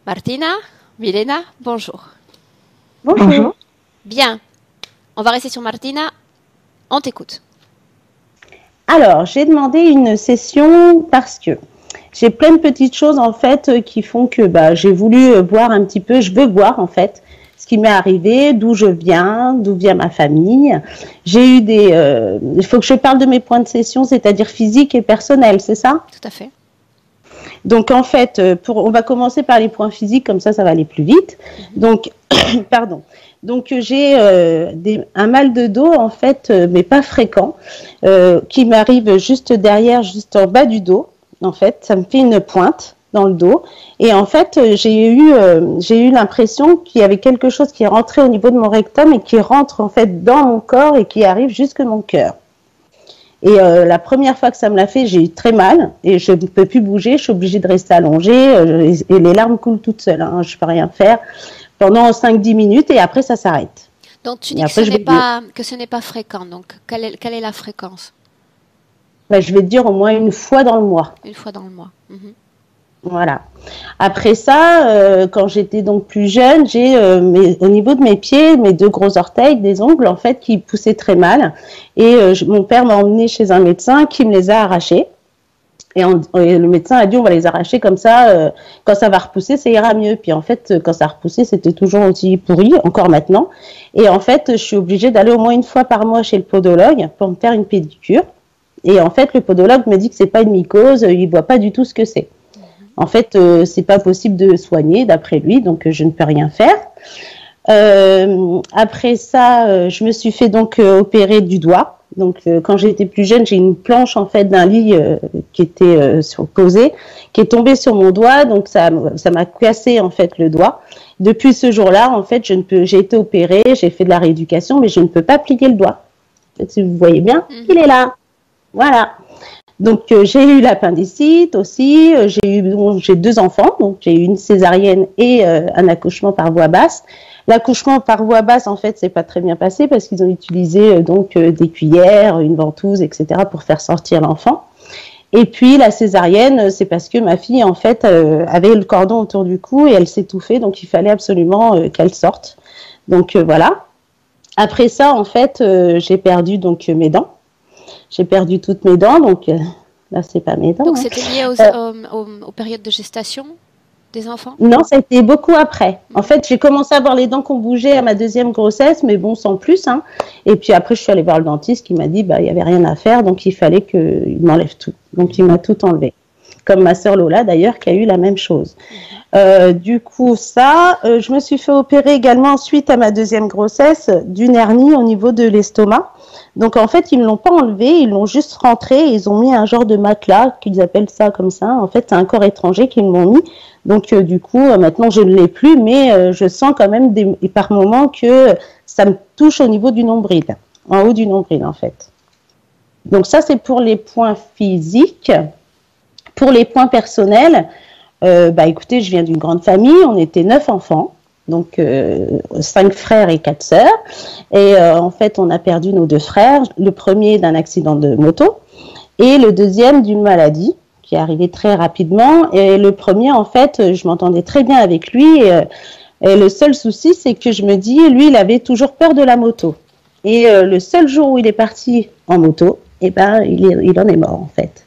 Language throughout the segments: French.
Martina, Milena, bonjour. Bonjour. Bien, on va rester sur Martina. On t'écoute. Alors, j'ai demandé une session parce que j'ai plein de petites choses en fait qui font que j'ai voulu voir un petit peu, je veux voir en fait ce qui m'est arrivé, d'où je viens, d'où vient ma famille. J'ai eu il faut que je parle de mes points de session, c'est-à-dire physiques et personnels, c'est ça? Tout à fait. Donc en fait, on va commencer par les points physiques, comme ça va aller plus vite. Donc, pardon. Donc j'ai un mal de dos en fait, mais pas fréquent, qui m'arrive juste derrière, juste en bas du dos. En fait, ça me fait une pointe dans le dos. Et en fait, j'ai eu l'impression qu'il y avait quelque chose qui est rentré au niveau de mon rectum et qui rentre en fait dans mon corps et qui arrive jusque mon cœur. Et la première fois que ça me l'a fait, j'ai eu très mal et je ne peux plus bouger, je suis obligée de rester allongée et les larmes coulent toutes seules, hein, je ne peux rien faire pendant 5-10 minutes et après ça s'arrête. Donc tu dis que ce n'est pas fréquent, donc quelle est la fréquence? Je vais te dire au moins une fois dans le mois. Une fois dans le mois. Voilà. Après ça, quand j'étais donc plus jeune, j'ai au niveau de mes pieds, mes 2 gros orteils, des ongles en fait qui poussaient très mal. Et mon père m'a emmené chez un médecin qui me les a arrachés. Et le médecin a dit on va les arracher comme ça, quand ça va repousser, ça ira mieux. Puis en fait, quand ça repoussait, c'était toujours aussi pourri, encore maintenant. Et en fait, je suis obligée d'aller au moins une fois par mois chez le podologue pour me faire une pédicure. Et en fait, le podologue me dit que c'est pas une mycose, il voit pas du tout ce que c'est. En fait, c'est pas possible de soigner d'après lui, donc je ne peux rien faire. Après ça, je me suis fait donc opérer du doigt. Donc, quand j'étais plus jeune, j'ai une planche en fait d'un lit qui était posée, qui est tombée sur mon doigt. Donc, ça m'a cassé en fait le doigt. Depuis ce jour-là, en fait, j'ai été opérée, j'ai fait de la rééducation, mais je ne peux pas plier le doigt. Si vous voyez bien, il est là. Voilà. Donc, j'ai eu l'appendicite aussi, j'ai 2 enfants, donc j'ai eu une césarienne et un accouchement par voie basse. L'accouchement par voie basse, en fait, c'est pas très bien passé parce qu'ils ont utilisé des cuillères, une ventouse, etc. pour faire sortir l'enfant. Et puis, la césarienne, c'est parce que ma fille, en fait, avait le cordon autour du cou et elle s'étouffait, donc il fallait absolument qu'elle sorte. Donc, voilà. Après ça, en fait, j'ai perdu donc mes dents. J'ai perdu toutes mes dents, donc là, c'est pas mes dents. Donc, c'était lié aux périodes de gestation des enfants? Non, ça a été beaucoup après. En fait, j'ai commencé à avoir les dents qui ont bougé à ma 2e grossesse, mais bon, sans plus. Hein. Et puis après, je suis allée voir le dentiste qui m'a dit il n'y avait rien à faire, donc il fallait qu'il m'enlève tout. Donc, il m'a tout enlevé. Comme ma sœur Lola, d'ailleurs, qui a eu la même chose. Du coup, je me suis fait opérer également suite à ma 2e grossesse d'une hernie au niveau de l'estomac. Donc, en fait, ils ne me l'ont pas enlevé, ils l'ont juste rentré, ils ont mis un genre de matelas, qu'ils appellent ça comme ça. En fait, c'est un corps étranger qu'ils m'ont mis. Donc, du coup, maintenant, je ne l'ai plus, mais je sens quand même par moments que ça me touche au niveau du nombril, en haut du nombril, en fait. Donc, ça, c'est pour les points physiques. Pour les points personnels, écoutez, je viens d'une grande famille, on était 9 enfants. Donc 5 frères et 4 sœurs. Et en fait, on a perdu nos 2 frères. Le premier d'un accident de moto et le deuxième d'une maladie qui est arrivée très rapidement. Et le premier, en fait, je m'entendais très bien avec lui. Et le seul souci, c'est que je me dis, lui, il avait toujours peur de la moto. Et le seul jour où il est parti en moto, il en est mort, en fait.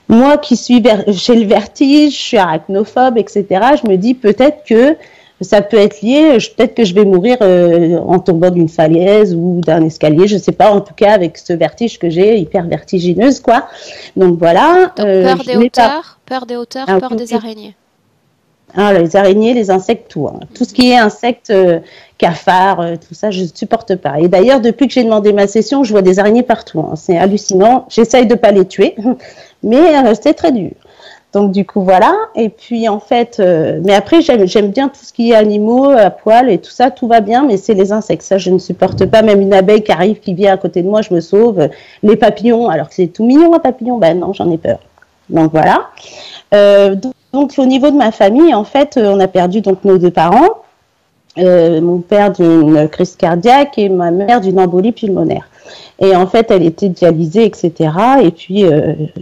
Moi qui j'ai le vertige, je suis arachnophobe, etc., je me dis peut-être que ça peut être lié, peut-être que je vais mourir en tombant d'une falaise ou d'un escalier, je ne sais pas, en tout cas avec ce vertige que j'ai, hyper vertigineuse, quoi. Donc voilà. Donc, peur des hauteurs, peur des araignées. Ah, les araignées, les insectes, tout. Hein. Tout ce qui est insectes, cafards, tout ça, je ne supporte pas. Et d'ailleurs, depuis que j'ai demandé ma session, je vois des araignées partout. Hein. C'est hallucinant. J'essaye de ne pas les tuer, mais c'est très dur. Donc du coup voilà, et puis en fait, mais après j'aime bien tout ce qui est animaux, à poil et tout ça, tout va bien, mais c'est les insectes, ça je ne supporte pas, même une abeille qui arrive, qui vient à côté de moi, je me sauve, les papillons, alors que c'est tout mignon un papillon, non, j'en ai peur. Donc voilà. Donc au niveau de ma famille, en fait, on a perdu donc nos 2 parents, mon père d'une crise cardiaque et ma mère d'une embolie pulmonaire. Et en fait, elle était dialysée, etc. Et puis,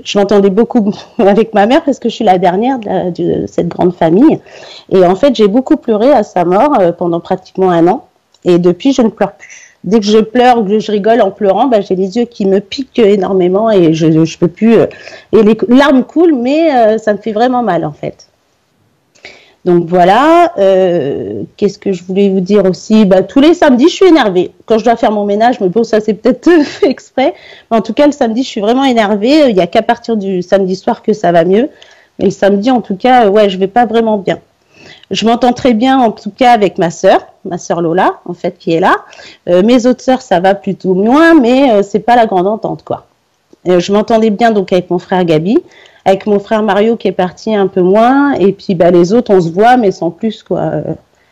je m'entendais beaucoup avec ma mère parce que je suis la dernière de cette grande famille. Et en fait, j'ai beaucoup pleuré à sa mort pendant pratiquement 1 an. Et depuis, je ne pleure plus. Dès que je pleure ou que je rigole en pleurant, j'ai les yeux qui me piquent énormément et je peux plus. Et les larmes coulent, mais ça me fait vraiment mal en fait. Donc voilà. Qu'est-ce que je voulais vous dire aussi? Tous les samedis, je suis énervée. Quand je dois faire mon ménage, mais bon, ça c'est peut-être fait exprès. Mais en tout cas, le samedi, je suis vraiment énervée. Il n'y a qu'à partir du samedi soir que ça va mieux. Mais le samedi, en tout cas, ouais, je vais pas vraiment bien. Je m'entends très bien, en tout cas, avec ma sœur Lola, en fait, qui est là. Mes autres sœurs, ça va plutôt moins, mais c'est pas la grande entente, quoi. Je m'entendais bien donc avec mon frère Gabi, avec mon frère Mario qui est parti un peu moins, et puis les autres, on se voit, mais sans plus, quoi.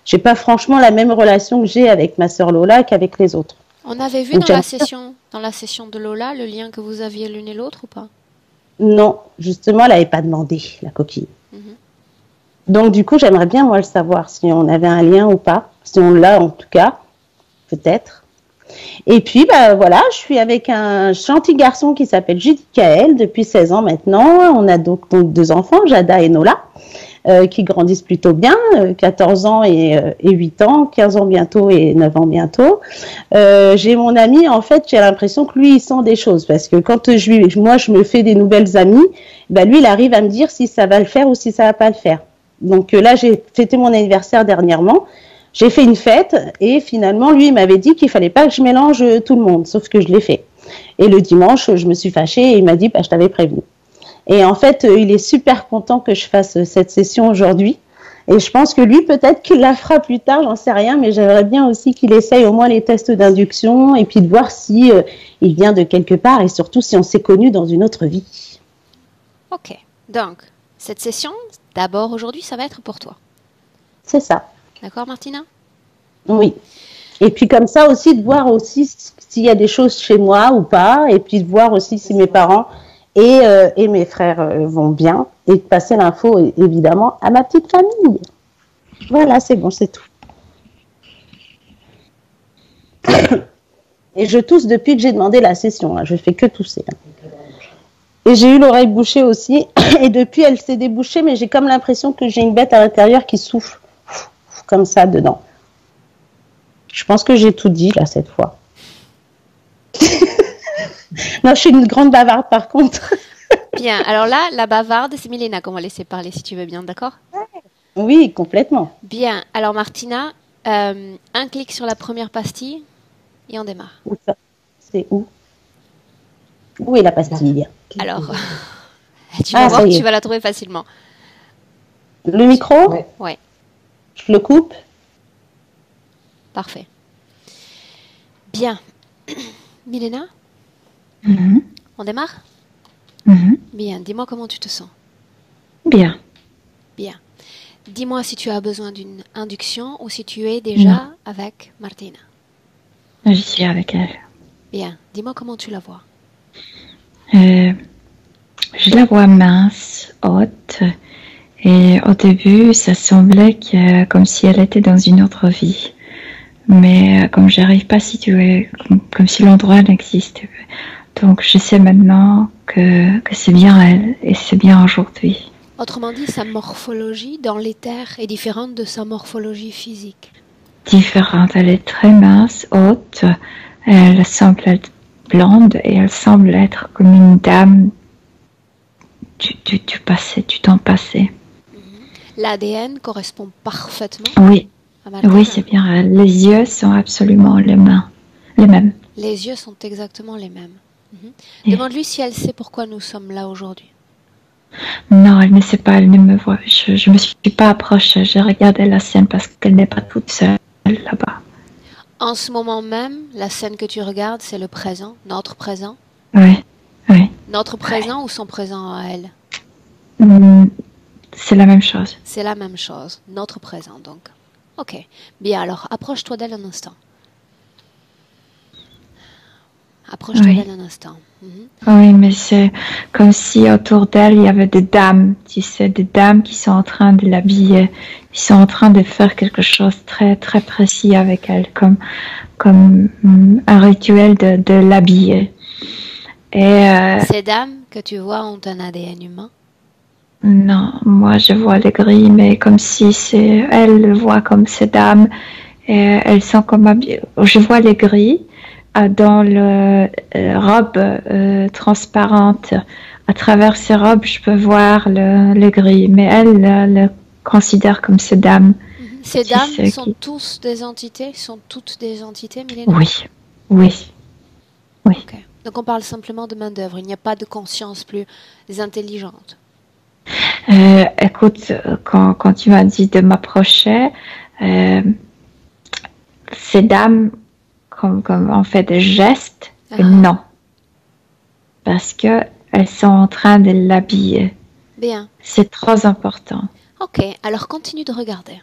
J'ai pas franchement la même relation que j'ai avec ma sœur Lola qu'avec les autres. On avait vu donc, dans la session de Lola, le lien que vous aviez l'une et l'autre ou pas? Non, justement, elle n'avait pas demandé, la coquille. Donc, du coup, j'aimerais bien, moi, le savoir, si on avait un lien ou pas. Si on l'a, en tout cas, peut-être. Et puis, voilà, je suis avec un gentil garçon qui s'appelle Judy Kael depuis 16 ans maintenant. On a donc 2 enfants, Jada et Nola, qui grandissent plutôt bien, 14 ans et 8 ans, 15 ans bientôt et 9 ans bientôt. J'ai mon ami, en fait, j'ai l'impression que lui, il sent des choses. Parce que quand moi, je me fais des nouvelles amies, lui, il arrive à me dire si ça va le faire ou si ça va pas le faire. Donc là, j'ai fêté mon anniversaire dernièrement. J'ai fait une fête et finalement, lui, il m'avait dit qu'il fallait pas que je mélange tout le monde, sauf que je l'ai fait. Et le dimanche, je me suis fâchée et il m'a dit, je t'avais prévenu. Et en fait, il est super content que je fasse cette session aujourd'hui. Et je pense que lui, peut-être qu'il la fera plus tard, j'en sais rien, mais j'aimerais bien aussi qu'il essaye au moins les tests d'induction et puis de voir si il vient de quelque part et surtout si on s'est connus dans une autre vie. Ok, donc cette session, d'abord aujourd'hui, ça va être pour toi. C'est ça. D'accord, Martina? Oui. Et puis comme ça aussi, de voir aussi s'il y a des choses chez moi ou pas, et puis de voir aussi si mes parents et mes frères vont bien, et de passer l'info évidemment à ma petite famille. Voilà, c'est bon, c'est tout. Et je tousse depuis que j'ai demandé la session, je fais que tousser. Et j'ai eu l'oreille bouchée aussi, et depuis elle s'est débouchée, mais j'ai comme l'impression que j'ai une bête à l'intérieur qui souffle comme ça dedans. Je pense que j'ai tout dit là cette fois. Non, je suis une grande bavarde par contre. Bien, alors là, la bavarde, c'est Milena qu'on va laisser parler si tu veux bien, d'accord? Oui, complètement. Bien, alors Martina, un clic sur la première pastille et on démarre. Où ça? C'est où? Où est la pastille? Alors, tu vas voir, tu vas la trouver facilement. Le micro? Ouais. Je le coupe? Parfait. Bien. Milena? On démarre? Bien. Dis-moi comment tu te sens. Bien. Bien. Dis-moi si tu as besoin d'une induction ou si tu es déjà avec Martina. Je suis avec elle. Bien. Dis-moi comment tu la vois. Je la vois mince, haute. Et au début, ça semblait comme si elle était dans une autre vie. Mais comme j'arrive pas à situer, comme si l'endroit n'existe. Donc je sais maintenant que c'est bien elle et c'est bien aujourd'hui. Autrement dit, sa morphologie dans l'éther est différente de sa morphologie physique. Différente, elle est très mince, haute, elle semble être blonde et elle semble être comme une dame du passé, du temps passé. L'ADN correspond parfaitement oui. à Martina. Oui, c'est bien elle. Les yeux sont absolument les mêmes. Les yeux sont exactement les mêmes. Demande-lui si elle sait pourquoi nous sommes là aujourd'hui. Non, elle ne sait pas, elle ne me voit. Je me suis pas approchée, j'ai regardé la scène parce qu'elle n'est pas toute seule là-bas. En ce moment même, la scène que tu regardes, c'est le présent, notre présent. Oui. Notre présent ou son présent à elle? C'est la même chose. C'est la même chose, notre présent donc. Ok, bien alors, approche-toi d'elle un instant. Approche-toi Oui. d'elle un instant. Mhm. Oui, mais c'est comme si autour d'elle, il y avait des dames, tu sais, des dames qui sont en train de l'habiller. Ils sont en train de faire quelque chose de très, très précis avec elle, comme un rituel de l'habiller. Et Ces dames que tu vois ont un ADN humain. non, moi je vois les grilles, mais comme si c'est elle le voit comme ces dames, et elles sont comme habillées. Je vois les grilles dans le robe transparente. À travers ces robes, je peux voir les grilles, mais elle le considère comme ces dames. Mhm. Ces Tu dames sais sont qui... tous des entités, sont toutes des entités, Milena? Oui, oui, oui. Ok. Donc on parle simplement de main-d'œuvre. Il n'y a pas de conscience plus intelligente. Écoute, quand tu m'as dit de m'approcher, euh, ces dames, comme on fait des gestes, Ah, non, parce que elles sont en train de l'habiller. bien. C'est trop important. Ok. Alors continue de regarder.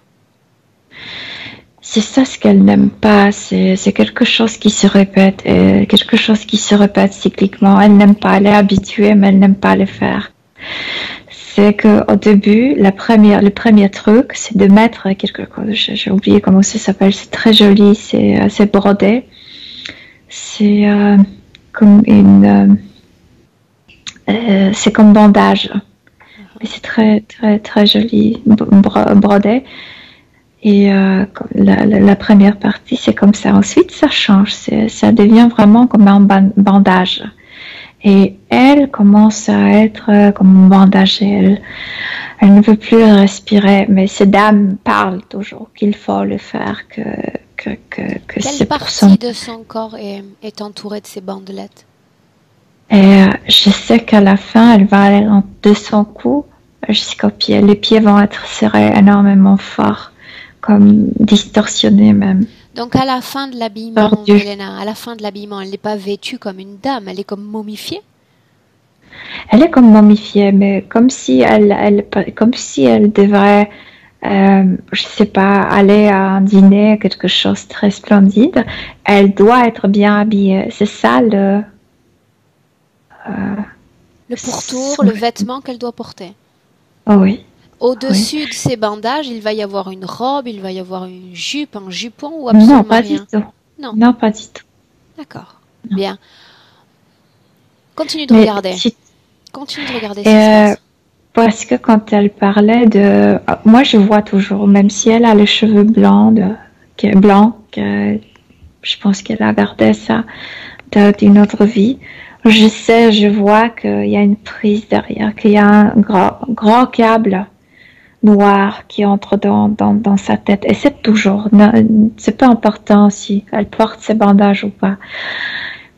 C'est ça ce qu'elle n'aime pas. C'est quelque chose qui se répète, quelque chose qui se répète cycliquement. Elle n'aime pas. Elle est habituée, mais elle n'aime pas le faire. C'est que au début, le premier truc, c'est de mettre quelque chose. J'ai oublié comment ça s'appelle. C'est très joli. C'est brodé. C'est comme c'est comme bandage. Mais c'est très très très joli brodé. Et la première partie, c'est comme ça. Ensuite, ça change. Ça devient vraiment comme un bandage. Et elle commence à être comme bandagée. Elle ne veut plus respirer. Mais ces dames parlent toujours qu'il faut le faire, que Quelle c'est pour partie de son corps est entourée de ces bandelettes? Et je sais qu'à la fin, elle va aller de son cou jusqu'aux pieds. Les pieds vont être serrés énormément fort, comme distorsionnés même. Donc à la fin de l'habillement, Tordu. Milena, à la fin de l'habillement, elle n'est pas vêtue comme une dame, elle est comme momifiée. Elle est comme momifiée, mais comme si comme si elle devrait, je sais pas, aller à un dîner, quelque chose de très splendide. Elle doit être bien habillée. C'est ça Le pourtour, le vêtement qu'elle doit porter. Oh oui. Au-dessus de ces bandages, il va y avoir une robe, il va y avoir une jupe, un jupon ou absolument Non, pas rien? du tout. Non. Non, pas du tout. D'accord. Non. Bien. Continue de Mais regarder. si Continue de regarder ce qui se passe. parce que quand elle parlait de... Moi, je vois toujours, même si elle a les cheveux blancs, je pense qu'elle a gardé ça d'une autre vie. Je vois qu'il y a une prise derrière, qu'il y a un grand câble noir qui entre dans sa tête. Et c'est toujours, c'est pas important si elle porte ses bandages ou pas.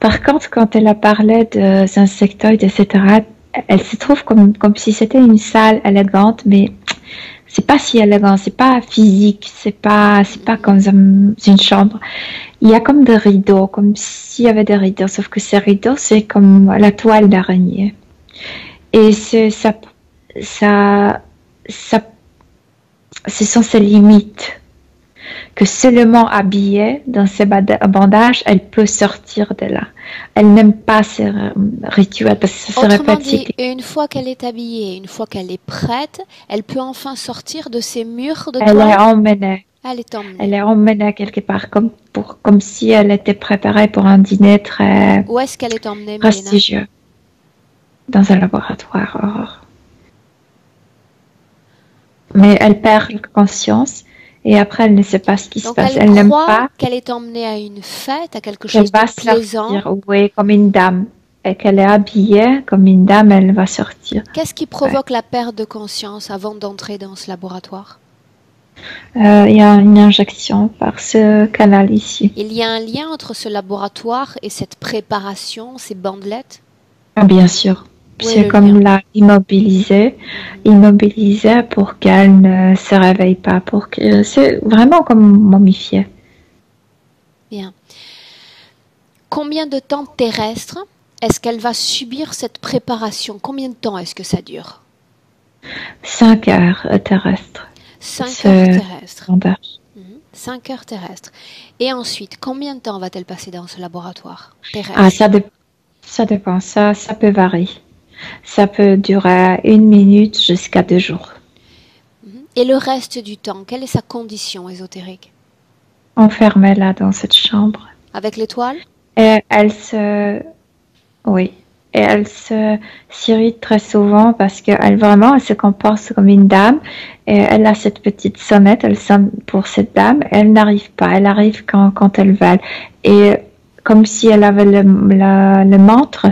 Par contre, quand elle a parlé des insectoïdes, etc., elle se trouve comme si c'était une salle élégante, mais c'est pas si élégant, c'est pas physique, c'est pas comme une chambre. Il y a comme des rideaux, comme s'il y avait des rideaux, sauf que ces rideaux, c'est comme la toile d'araignée. Et ça, ce sont ses limites. Que seulement habillée dans ces bandages, elle peut sortir de là. Elle n'aime pas ces rituels parce que ça se Autrement répète. dit, une fois qu'elle est habillée, une fois qu'elle est prête, elle peut enfin sortir de ces murs de Elle est toile. emmenée. Elle est emmenée. Elle est emmenée quelque part, comme si elle était préparée pour un dîner très Où est-ce qu'elle est emmenée, Milena? prestigieux. Dans un laboratoire, Aurore. Mais elle perd conscience et après elle ne sait pas ce qui se Donc passe. elle Elle n'aime croit pas qu'elle est emmenée à une fête, à quelque qu'elle chose va de plaisant. sortir, oui, comme une dame. Et qu'elle est habillée comme une dame, elle va sortir. Qu'est-ce qui provoque la perte de conscience avant d'entrer dans ce laboratoire? Il y a une injection par ce canal ici. Il y a un lien entre ce laboratoire et cette préparation, ces bandelettes? Ah, bien sûr. Où est C'est le comme lien? la immobiliser pour qu'elle ne se réveille pas, pour que c'est vraiment comme momifié. Bien. Combien de temps terrestre est-ce qu'elle va subir cette préparation? Combien de temps est-ce que ça dure? 5 heures terrestres. 5 C'est heures terrestres. bandage. 5 5 heures terrestres. Et ensuite, combien de temps va-t-elle passer dans ce laboratoire terrestre? Ah, ça dépend, ça peut varier. Ça peut durer 1 minute jusqu'à 2 jours. Et le reste du temps, quelle est sa condition ésotérique? Enfermée là dans cette chambre. Avec l'étoile? Et oui, et elle s'irrite très souvent parce qu'elle elle se comporte comme une dame et elle a cette petite sonnette, elle sonne pour cette dame et elle n'arrive pas, elle arrive quand elle veut. Et comme si elle avait le montre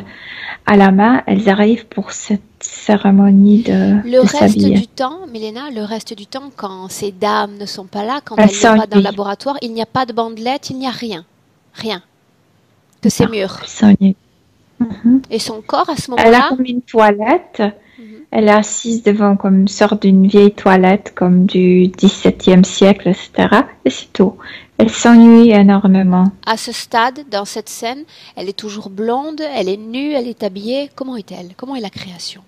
à la main, elles arrivent pour cette cérémonie Le reste s'habiller. du temps, Milena, le reste du temps, quand ces dames ne sont pas là, quand Elles elles ne sont pas dans le s'ennuient. laboratoire, il n'y a pas de bandelette, il n'y a rien. Rien. Que ces murs. Elles s'ennuient. Mhm. Et son corps, à ce Elle a moment-là, comme une toilette. Mhm. Elle est assise devant comme une sorte d'une vieille toilette, comme du XVIIe siècle, etc. Et c'est tout. Elle s'ennuie énormément. à ce stade, dans cette scène, elle est toujours blonde, elle est nue, elle est habillée. Comment est-elle? Comment est la création?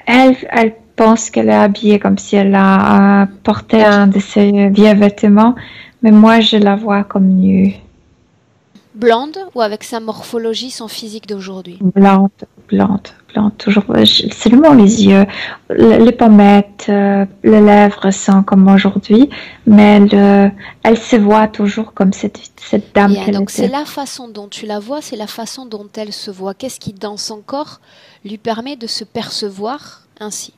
Elle pense qu'elle est habillée comme si elle a porté un de ses vieux vêtements, mais moi je la vois comme nue. Blonde ou avec sa morphologie, son physique d'aujourd'hui? Blonde, toujours. Seulement les yeux, les pommettes, les lèvres sont comme aujourd'hui, mais elle se voit toujours comme cette dame Bien, qu'elle donc c'est était. la façon dont tu la vois, c'est la façon dont elle se voit. Qu'est-ce qui, dans son corps, lui permet de se percevoir ainsi?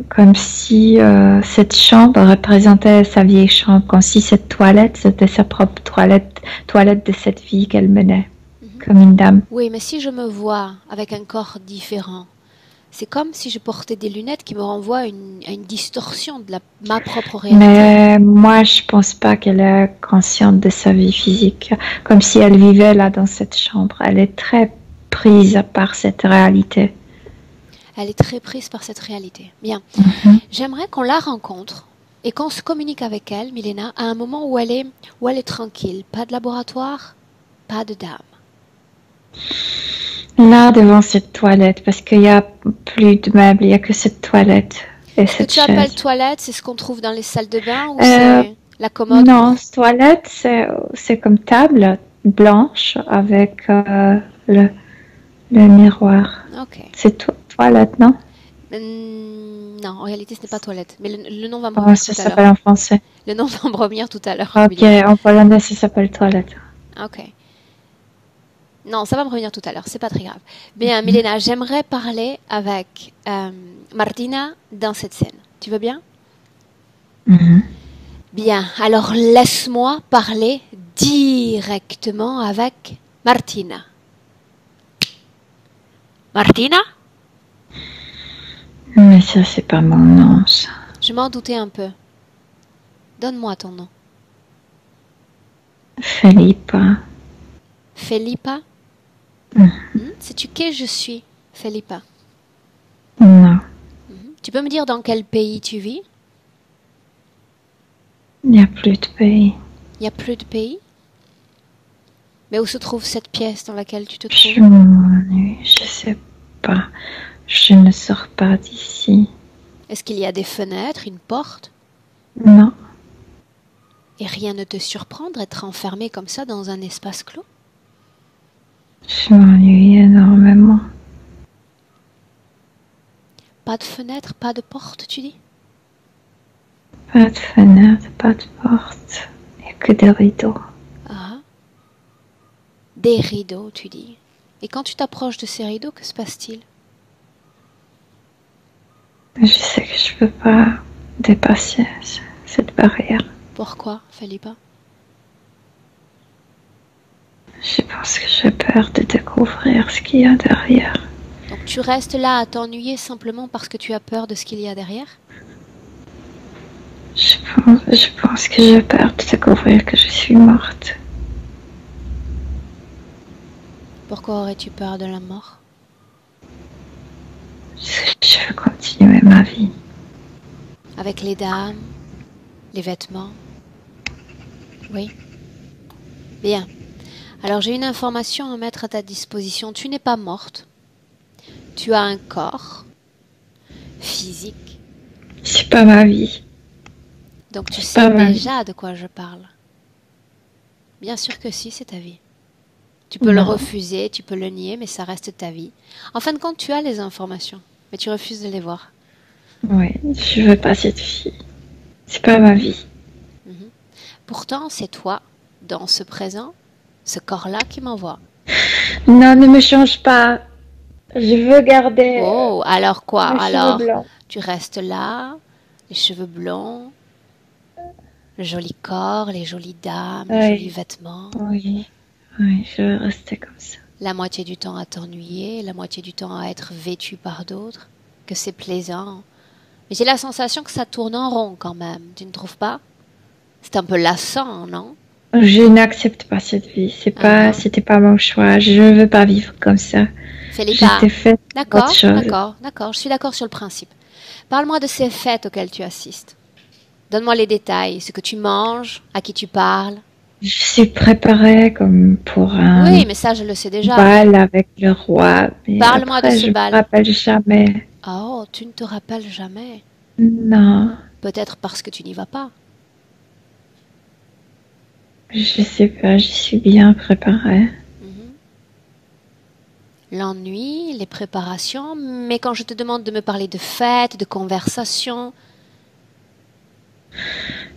Comme si cette chambre représentait sa vieille chambre, comme si cette toilette, c'était sa propre toilette de cette vie qu'elle menait, comme une dame. Oui, mais si je me vois avec un corps différent, c'est comme si je portais des lunettes qui me renvoient à une distorsion de ma propre réalité. Mais moi, je pense pas qu'elle est consciente de sa vie physique, comme si elle vivait là dans cette chambre. Elle est très prise par cette réalité. Elle est très prise par cette réalité. Bien. J'aimerais qu'on la rencontre et qu'on se communique avec elle, Milena, à un moment où elle est tranquille. Pas de laboratoire, pas de dame. Là, devant cette toilette, parce qu'il n'y a plus de meubles, il n'y a que cette toilette et Ce que cette tu appelles chaise. toilette, c'est ce qu'on trouve dans les salles de bain ou c'est la commode? Non, cette toilette, c'est comme table blanche avec le miroir. Ok. C'est toilette, non? Non, en réalité, ce n'est pas toilette. Mais le nom va me Comment revenir ça tout à l'heure. s'appelle en français? Le nom va me revenir tout à l'heure. Ok, Milena. en polonais, ça s'appelle toilette. Ok. Non, ça va me revenir tout à l'heure, c'est pas très grave. Bien, Milena, j'aimerais parler avec Martina dans cette scène. Tu veux bien? Bien, alors laisse-moi parler directement avec Martina. Martina? Mais ça, c'est pas mon nom, ça. Je m'en doutais un peu. Donne-moi ton nom. Felipa. Felipa? Sais-tu qui je suis, Felipa? Non, Tu peux me dire dans quel pays tu vis? il n'y a plus de pays. Il n'y a plus de pays? Mais où se trouve cette pièce dans laquelle tu te Je trouves? m'ennuie, je sais pas. Je ne sors pas d'ici. Est-ce qu'il y a des fenêtres, une porte? Non, Et rien ne te surprend d'être enfermé comme ça dans un espace clos? je m'ennuie énormément. Pas de fenêtre, pas de porte, tu dis? Pas de fenêtre, pas de porte. Il n'y a que des rideaux. Ah. Des rideaux, tu dis. Et quand tu t'approches de ces rideaux, que se passe-t-il? Je sais que je peux pas dépasser cette barrière. Pourquoi, Felipa? Je pense que j'ai peur de découvrir ce qu'il y a derrière. Donc tu restes là à t'ennuyer simplement parce que tu as peur de ce qu'il y a derrière? Je pense que j'ai peur de découvrir que je suis morte. Pourquoi aurais-tu peur de la mort? Je veux continuer ma vie. Avec les dames, les vêtements? Oui. Bien. Alors j'ai une information à mettre à ta disposition. Tu n'es pas morte. Tu as un corps physique C'est pas ma vie. Donc tu C'est pas sais ma vie. déjà de quoi je parle. Bien sûr que si, c'est ta vie. Tu peux le Non. refuser, tu peux le nier, mais ça reste ta vie. En fin de compte, tu as les informations, mais tu refuses de les voir. Ouais, je veux pas cette fille. C'est pas ma vie. Mhm. Pourtant, c'est toi, dans ce présent, ce corps-là qui m'envoie. Non, ne me change pas. Je veux garder Oh, alors quoi? mes cheveux Alors, blancs. tu restes là, les cheveux blonds, le joli corps, les jolies dames, les jolis Oui, vêtements. oui, oui, je veux rester comme ça. La moitié du temps à t'ennuyer, la moitié du temps à être vêtu par d'autres, que c'est plaisant. Mais j'ai la sensation que ça tourne en rond quand même, tu ne trouves pas? C'est un peu lassant, non? Je n'accepte pas cette vie. Ah, C'était pas mon choix. Je veux pas vivre comme ça. Philippa, J'étais faite pour autre d'accord, chose. d'accord, d'accord, je suis d'accord sur le principe. Parle-moi de ces fêtes auxquelles tu assistes. Donne-moi les détails, ce que tu manges, à qui tu parles. Je suis préparée comme pour un Oui, mais ça, je le sais déjà. bal avec le roi, mais Parle-moi de après, ce je me bal. rappelle jamais. Oh, tu ne te rappelles jamais. Non, Peut-être parce que tu n'y vas pas. je sais pas, je suis bien préparée. Mhm. L'ennui, les préparations, mais quand je te demande de me parler de fêtes, de conversations,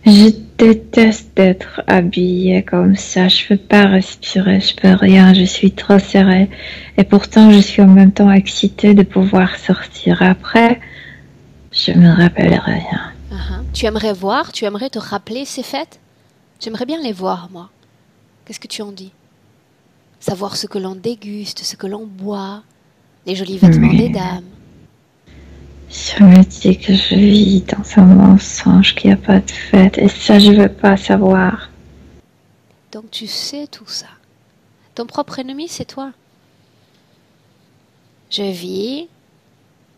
Je déteste d'être habillée comme ça. Je peux pas respirer, je peux rien. Je suis trop serrée. Et pourtant, je suis en même temps excitée de pouvoir sortir. Après, je me rappelle rien. tu aimerais voir, tu aimerais te rappeler ces fêtes? J'aimerais bien les voir, moi. Qu'est-ce que tu en dis? Savoir ce que l'on déguste, ce que l'on boit, les jolis vêtements des Mais dames. je me dis que je vis dans un mensonge, qu'il n'y a pas de fête. Et ça, je veux pas savoir. Donc tu sais tout ça. Ton propre ennemi, c'est toi. Je vis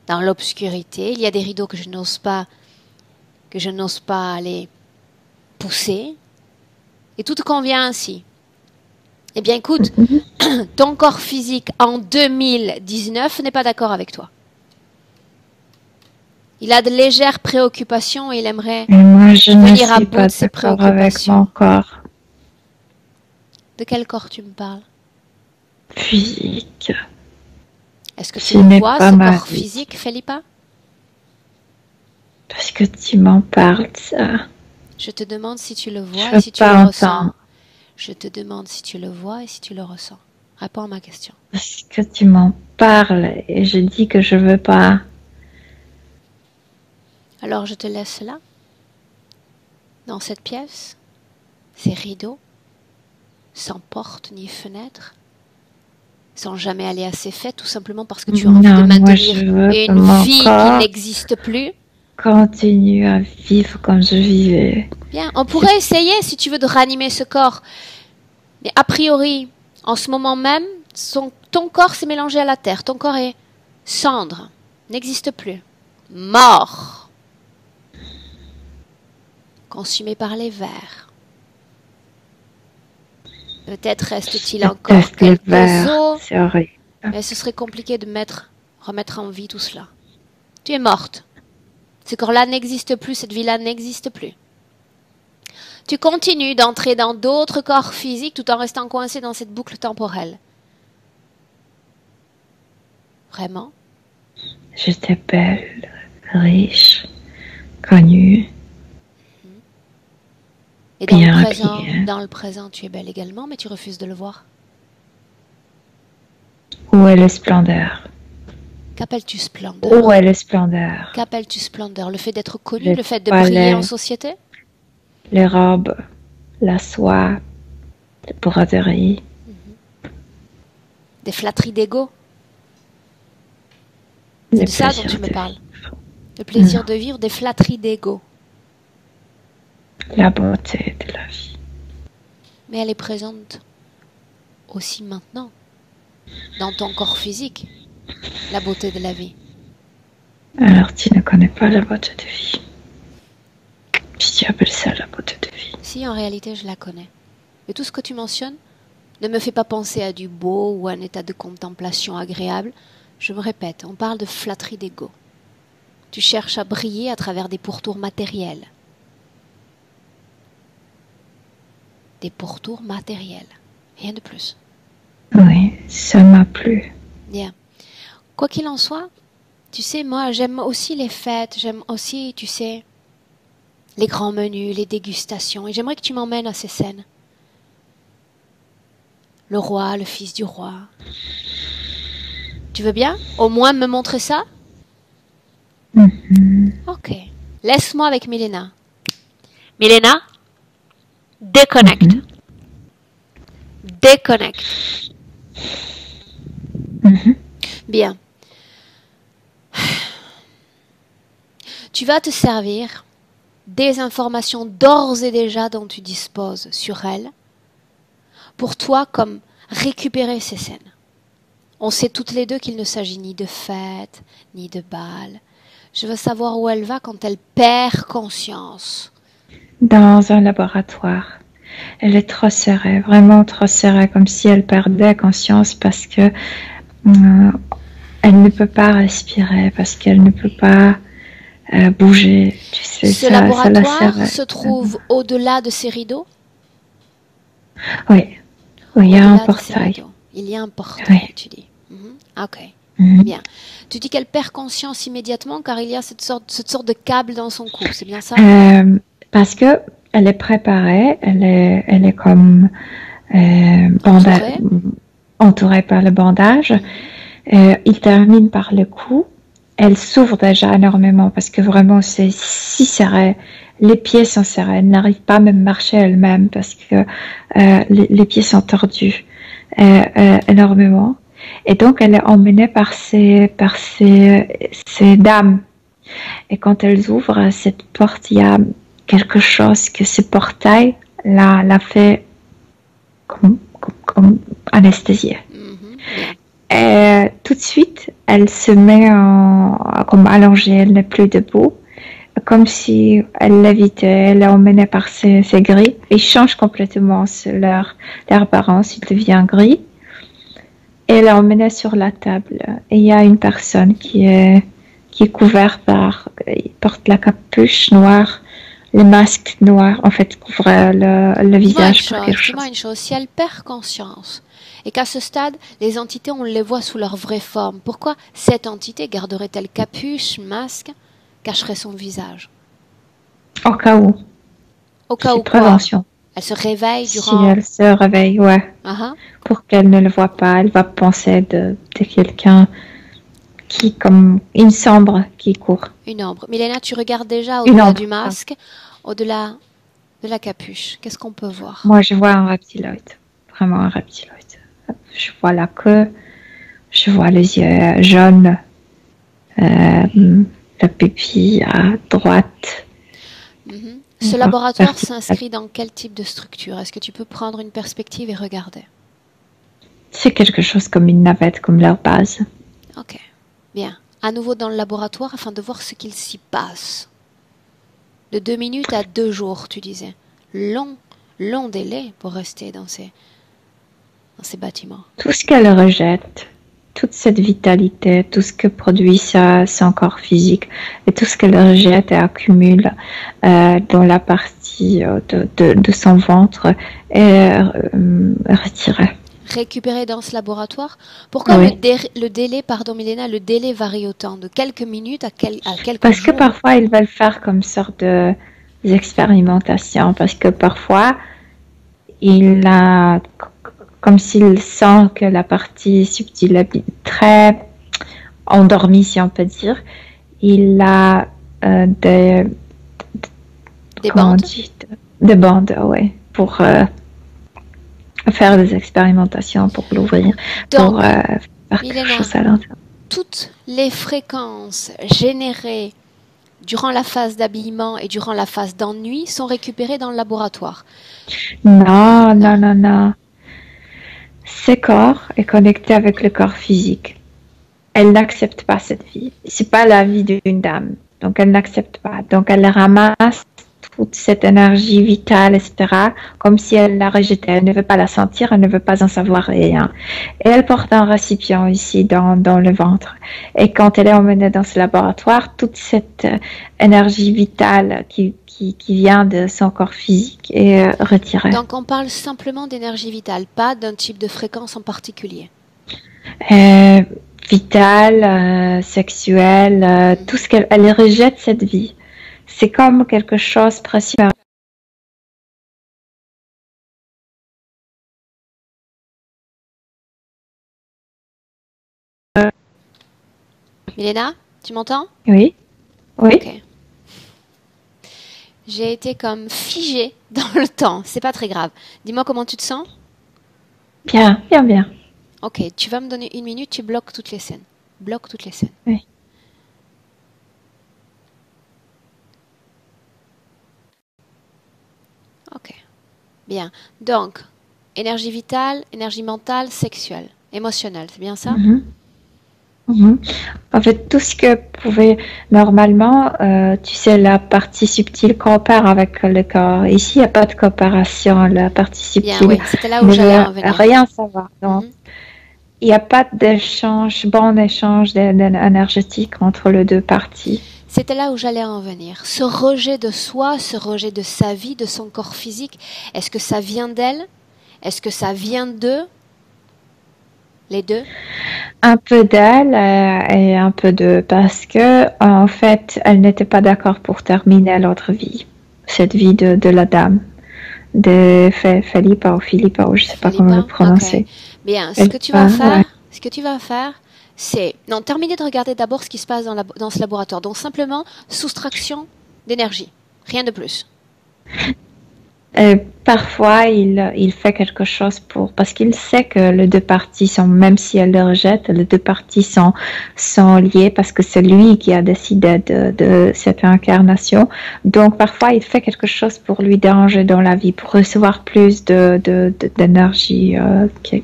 dans l'obscurité. Il y a des rideaux que je n'ose pas aller pousser. Et tout te convient ainsi. Eh bien, écoute, ton corps physique en 2019 n'est pas d'accord avec toi. Il a de légères préoccupations et il aimerait Et moi, je ne venir à suis bout de pas ses d'accord avec mon préoccupations. corps De quel corps tu me parles? physique. Est-ce que tu Ce le n'est vois, pas ce ma corps vie. physique, Philippa? Parce que tu m'en parles de ça. Je te demande si tu le Je vois et veux si tu pas le ressens. entendre. Je te demande si tu le vois et si tu le ressens. Réponds à ma question. Parce que tu m'en parles et je dis que je veux pas. Alors je te laisse là, dans cette pièce, ces rideaux, sans porte ni fenêtre, sans jamais aller à ces fêtes, tout simplement parce que tu as envie de Non, moi maintenir je veux que une mon vie qui corps n'existe plus. continue à vivre comme je vivais. Bien, on pourrait essayer, si tu veux, de ranimer ce corps. Mais a priori, en ce moment même, ton corps s'est mélangé à la terre. Ton corps est cendre, n'existe plus, mort, consumé par les vers. Peut-être reste-t-il Je encore déteste les quelques verres, os, c'est horrible. mais ce serait compliqué de remettre en vie tout cela. Tu es morte. Ce corps-là n'existe plus, cette vie-là n'existe plus. Tu continues d'entrer dans d'autres corps physiques tout en restant coincé dans cette boucle temporelle. Vraiment? J'étais belle, riche, connue, Et bien habillée. dans le présent, tu es belle également, mais tu refuses de le voir. Où est la splendeur? Qu'appelles-tu splendeur? Où est la splendeur? Qu'appelles-tu splendeur? Le fait d'être connu, Les le fait de briller en palais, société? les robes, la soie, les broderies. Des flatteries d'ego? C'est Les de ça dont plaisirs tu me de parles. vivre. Le plaisir de vivre, des flatteries d'ego. La beauté de la vie. Mais elle est présente aussi maintenant, dans ton corps physique, la beauté de la vie. Alors tu ne connais pas la beauté de vie. Si tu appelles ça la beauté de vie. Si, en réalité, je la connais. Et tout ce que tu mentionnes ne me fait pas penser à du beau ou à un état de contemplation agréable. Je me répète, on parle de flatterie d'ego. Tu cherches à briller à travers des pourtours matériels. Des pourtours matériels. Rien de plus. Oui, ça m'a plu. Bien. Quoi qu'il en soit, tu sais, moi, j'aime aussi les fêtes. J'aime aussi, tu sais, les grands menus, les dégustations. Et j'aimerais que tu m'emmènes à ces scènes. Le roi, le fils du roi. Tu veux bien au moins me montrer ça? Ok. Laisse-moi avec Milena. Milena, déconnecte. Déconnecte. Bien. Tu vas te servir des informations d'ores et déjà dont tu disposes sur elle pour toi comme récupérer ces scènes. On sait toutes les deux qu'il ne s'agit ni de fête, ni de bal. Je veux savoir où elle va quand elle perd conscience. Dans un laboratoire. Elle est trop serrée, vraiment trop serrée, comme si elle perdait conscience parce que elle ne peut pas respirer, parce qu'elle ne peut pas bouger. Tu sais, Ce laboratoire se trouve au-delà de ces rideaux? Oui, oui, il y a un portail. Il y a un portail, oui. Tu dis. Ok, bien. Tu dis qu'elle perd conscience immédiatement car il y a cette sorte de câble dans son cou, c'est bien ça? Parce que elle est préparée, elle est comme entourée par le bandage. Il termine par le cou. Elle s'ouvre déjà énormément parce que vraiment c'est si serré. Les pieds sont serrés. Elle n'arrive pas même à marcher elle-même parce que les pieds sont tordus énormément. Et donc elle est emmenée par ces dames. Et quand elles ouvrent cette porte, il y a quelque chose que ce portail l'a fait comme anesthésiée. Et tout de suite, elle se met comme allongée, elle n'est plus debout, comme si elle lévitait, elle est emmenée par ses gris. Ils changent complètement leur apparence, il devient gris. Et elle est emmenée sur la table. Et il y a une personne qui est couverte il porte la capuche noire, le masque noir, en fait, couvre le visage par quelque chose. Dis-moi une chose, si elle perd conscience, et qu'à ce stade, les entités, on les voit sous leur vraie forme, pourquoi cette entité garderait-elle capuche, masque, cacherait son visage? Au cas où. Au cas où prévention. Elle se réveille durant... Si elle se réveille, ouais. Pour qu'elle ne le voit pas, elle va penser de quelqu'un qui, comme une ombre qui court. Une ombre. Milena, tu regardes déjà au-delà du masque, au-delà de la capuche. Qu'est-ce qu'on peut voir? Moi, je vois un reptiloïde. Vraiment un reptiloïde. Je vois la queue, je vois les yeux jaunes, la pupille à droite. Ce laboratoire s'inscrit dans quel type de structure? Est-ce que tu peux prendre une perspective et regarder? C'est quelque chose comme une navette, comme leur base. Ok, bien. À nouveau dans le laboratoire afin de voir ce qu'il s'y passe. De 2 minutes à 2 jours, tu disais. Long délai pour rester dans ces bâtiments. Tout ce qu'elle rejette, toute cette vitalité, tout ce que produit son corps physique, et tout ce qu'elle rejette et accumule dans la partie de son ventre est retiré. Récupéré dans ce laboratoire. Pourquoi le délai, pardon Milena, le délai varie autant, de quelques minutes à quelques jours? Parce que parfois ils veulent faire comme sorte d'expérimentation, parce que parfois il a comme s'il sent que la partie subtile est très endormie, si on peut dire, il a des bandes. Des bandes, ouais, pour faire des expérimentations, pour l'ouvrir, pour faire quelque chose à l'intérieur. Toutes les fréquences générées durant la phase d'habillement et durant la phase d'ennui sont récupérées dans le laboratoire. Non. Ce corps est connecté avec le corps physique. Elle n'accepte pas cette vie. C'est pas la vie d'une dame. Donc elle n'accepte pas. Donc elle ramasse toute cette énergie vitale, etc., comme si elle la rejetait. Elle ne veut pas la sentir, elle ne veut pas en savoir rien. Et elle porte un récipient ici dans le ventre. Et quand elle est emmenée dans ce laboratoire, toute cette énergie vitale qui vient de son corps physique est retirée. Donc on parle simplement d'énergie vitale, pas d'un type de fréquence en particulier. Vitale, sexuelle, tout ce elle rejette cette vie. C'est comme quelque chose précieux. Milena, tu m'entends? Oui, oui. Ok. J'ai été comme figée dans le temps. C'est pas très grave. Dis-moi comment tu te sens? Bien, bien, bien. Ok, tu vas me donner 1 minute, tu bloques toutes les scènes. Bloque toutes les scènes. Oui. Ok. Bien. Donc, énergie vitale, énergie mentale, sexuelle, émotionnelle, c'est bien ça? En fait, tout ce que pouvait normalement, tu sais, la partie subtile coopère avec le corps. Ici, il n'y a pas de coopération. La partie Bien, subtile oui, c'était là où ne j'allais en veut venir. rien savoir. Donc, il n'y a pas d'échange, bon échange énergétique entre les deux parties. C'était là où j'allais en venir. Ce rejet de soi, ce rejet de sa vie, de son corps physique, est-ce que ça vient d'elle? Est-ce que ça vient d'eux? Les deux? Un peu d'elle et un peu d'eux, parce que en fait, elle n'était pas d'accord pour terminer l'autre vie, cette vie de la dame, de Philippa ou Philippa, ou je ne sais pas comment le prononcer. Ok. Bien, ce que tu vas faire, c'est... Non, terminer de regarder d'abord ce qui se passe dans ce laboratoire. Donc simplement, soustraction d'énergie. Rien de plus. Parfois, il fait quelque chose parce qu'il sait que les deux parties sont, même si elle le rejette, les deux parties sont liées parce que c'est lui qui a décidé de cette incarnation. Donc, parfois, il fait quelque chose pour lui déranger dans la vie, pour recevoir plus d'énergie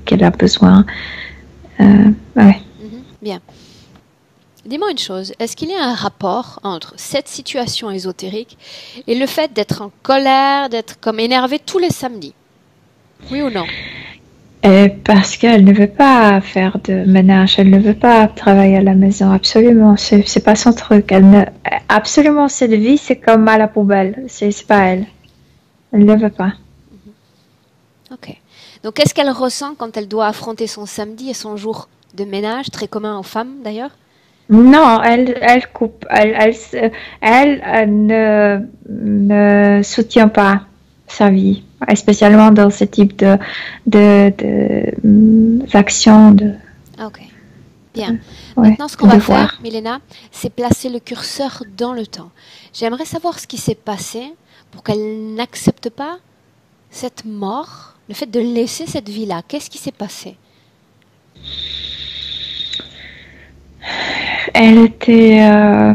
qu'elle a besoin. Ouais. Bien. Dis-moi une chose, est-ce qu'il y a un rapport entre cette situation ésotérique et le fait d'être en colère, d'être comme énervé tous les samedis? Oui ou non? Parce qu'elle ne veut pas faire de ménage, elle ne veut pas travailler à la maison, absolument, c'est pas son truc. Absolument, cette vie, c'est comme à la poubelle, c'est pas elle. Elle ne veut pas. Ok. Donc, qu'est-ce qu'elle ressent quand elle doit affronter son samedi et son jour de ménage, très commun aux femmes d'ailleurs? Non, elle coupe. Elle ne soutient pas sa vie, spécialement dans ce type d'actions. Ok, bien. Ouais, maintenant, ce qu'on va faire, Milena, c'est placer le curseur dans le temps. J'aimerais savoir ce qui s'est passé pour qu'elle n'accepte pas cette mort, le fait de laisser cette vie-là. Qu'est-ce qui s'est passé? Elle était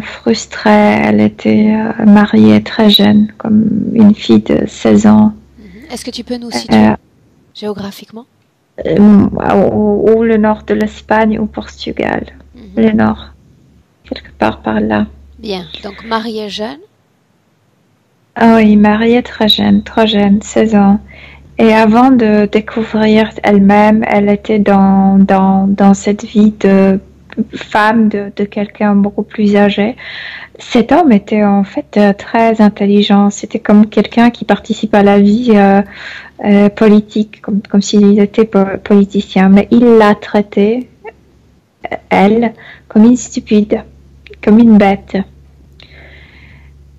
frustrée, elle était mariée très jeune, comme une fille de 16 ans. Est-ce que tu peux nous situer géographiquement? Ou le nord de l'Espagne ou Portugal, le nord, quelque part par là. Bien, donc mariée jeune? Ah oui, mariée très jeune, 16 ans. Et avant de découvrir elle-même, elle était dans cette vie de femme de quelqu'un beaucoup plus âgé. Cet homme était en fait très intelligent. C'était comme quelqu'un qui participe à la vie politique, comme s'il était politicien. Mais il l'a traitée, elle, comme une stupide, comme une bête.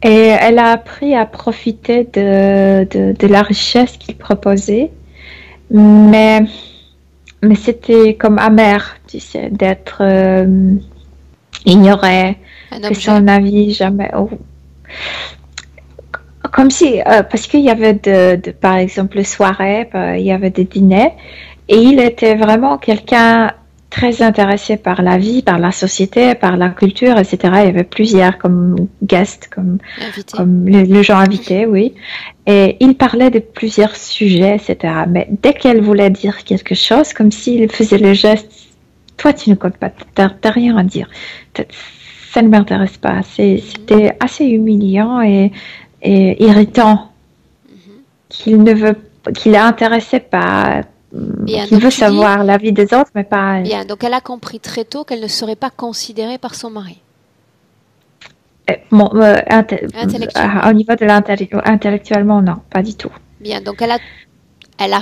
Et elle a appris à profiter de la richesse qu'il proposait. Mais c'était comme amer, tu sais, d'être ignoré, que son avis jamais... Comme si, parce qu'il y avait par exemple, soirées, il y avait des dîners, et il était vraiment quelqu'un très intéressé par la vie, par la société, par la culture, etc. Il y avait plusieurs comme guests, comme les gens invités, oui. Et il parlait de plusieurs sujets, etc. Mais dès qu'elle voulait dire quelque chose, comme s'il faisait le geste, toi tu ne comptes pas, t'as rien à dire, ça ne m'intéresse pas. C'était assez humiliant et et irritant, qu'il est intéressé par, Bien, qu'il donc veut tu dis, savoir la vie des autres, mais pas elle. bien, donc elle a compris très tôt qu'elle ne serait pas considérée par son mari, Bon, intellectuellement. au niveau de intellectuellement, non, pas du tout. Bien, donc elle a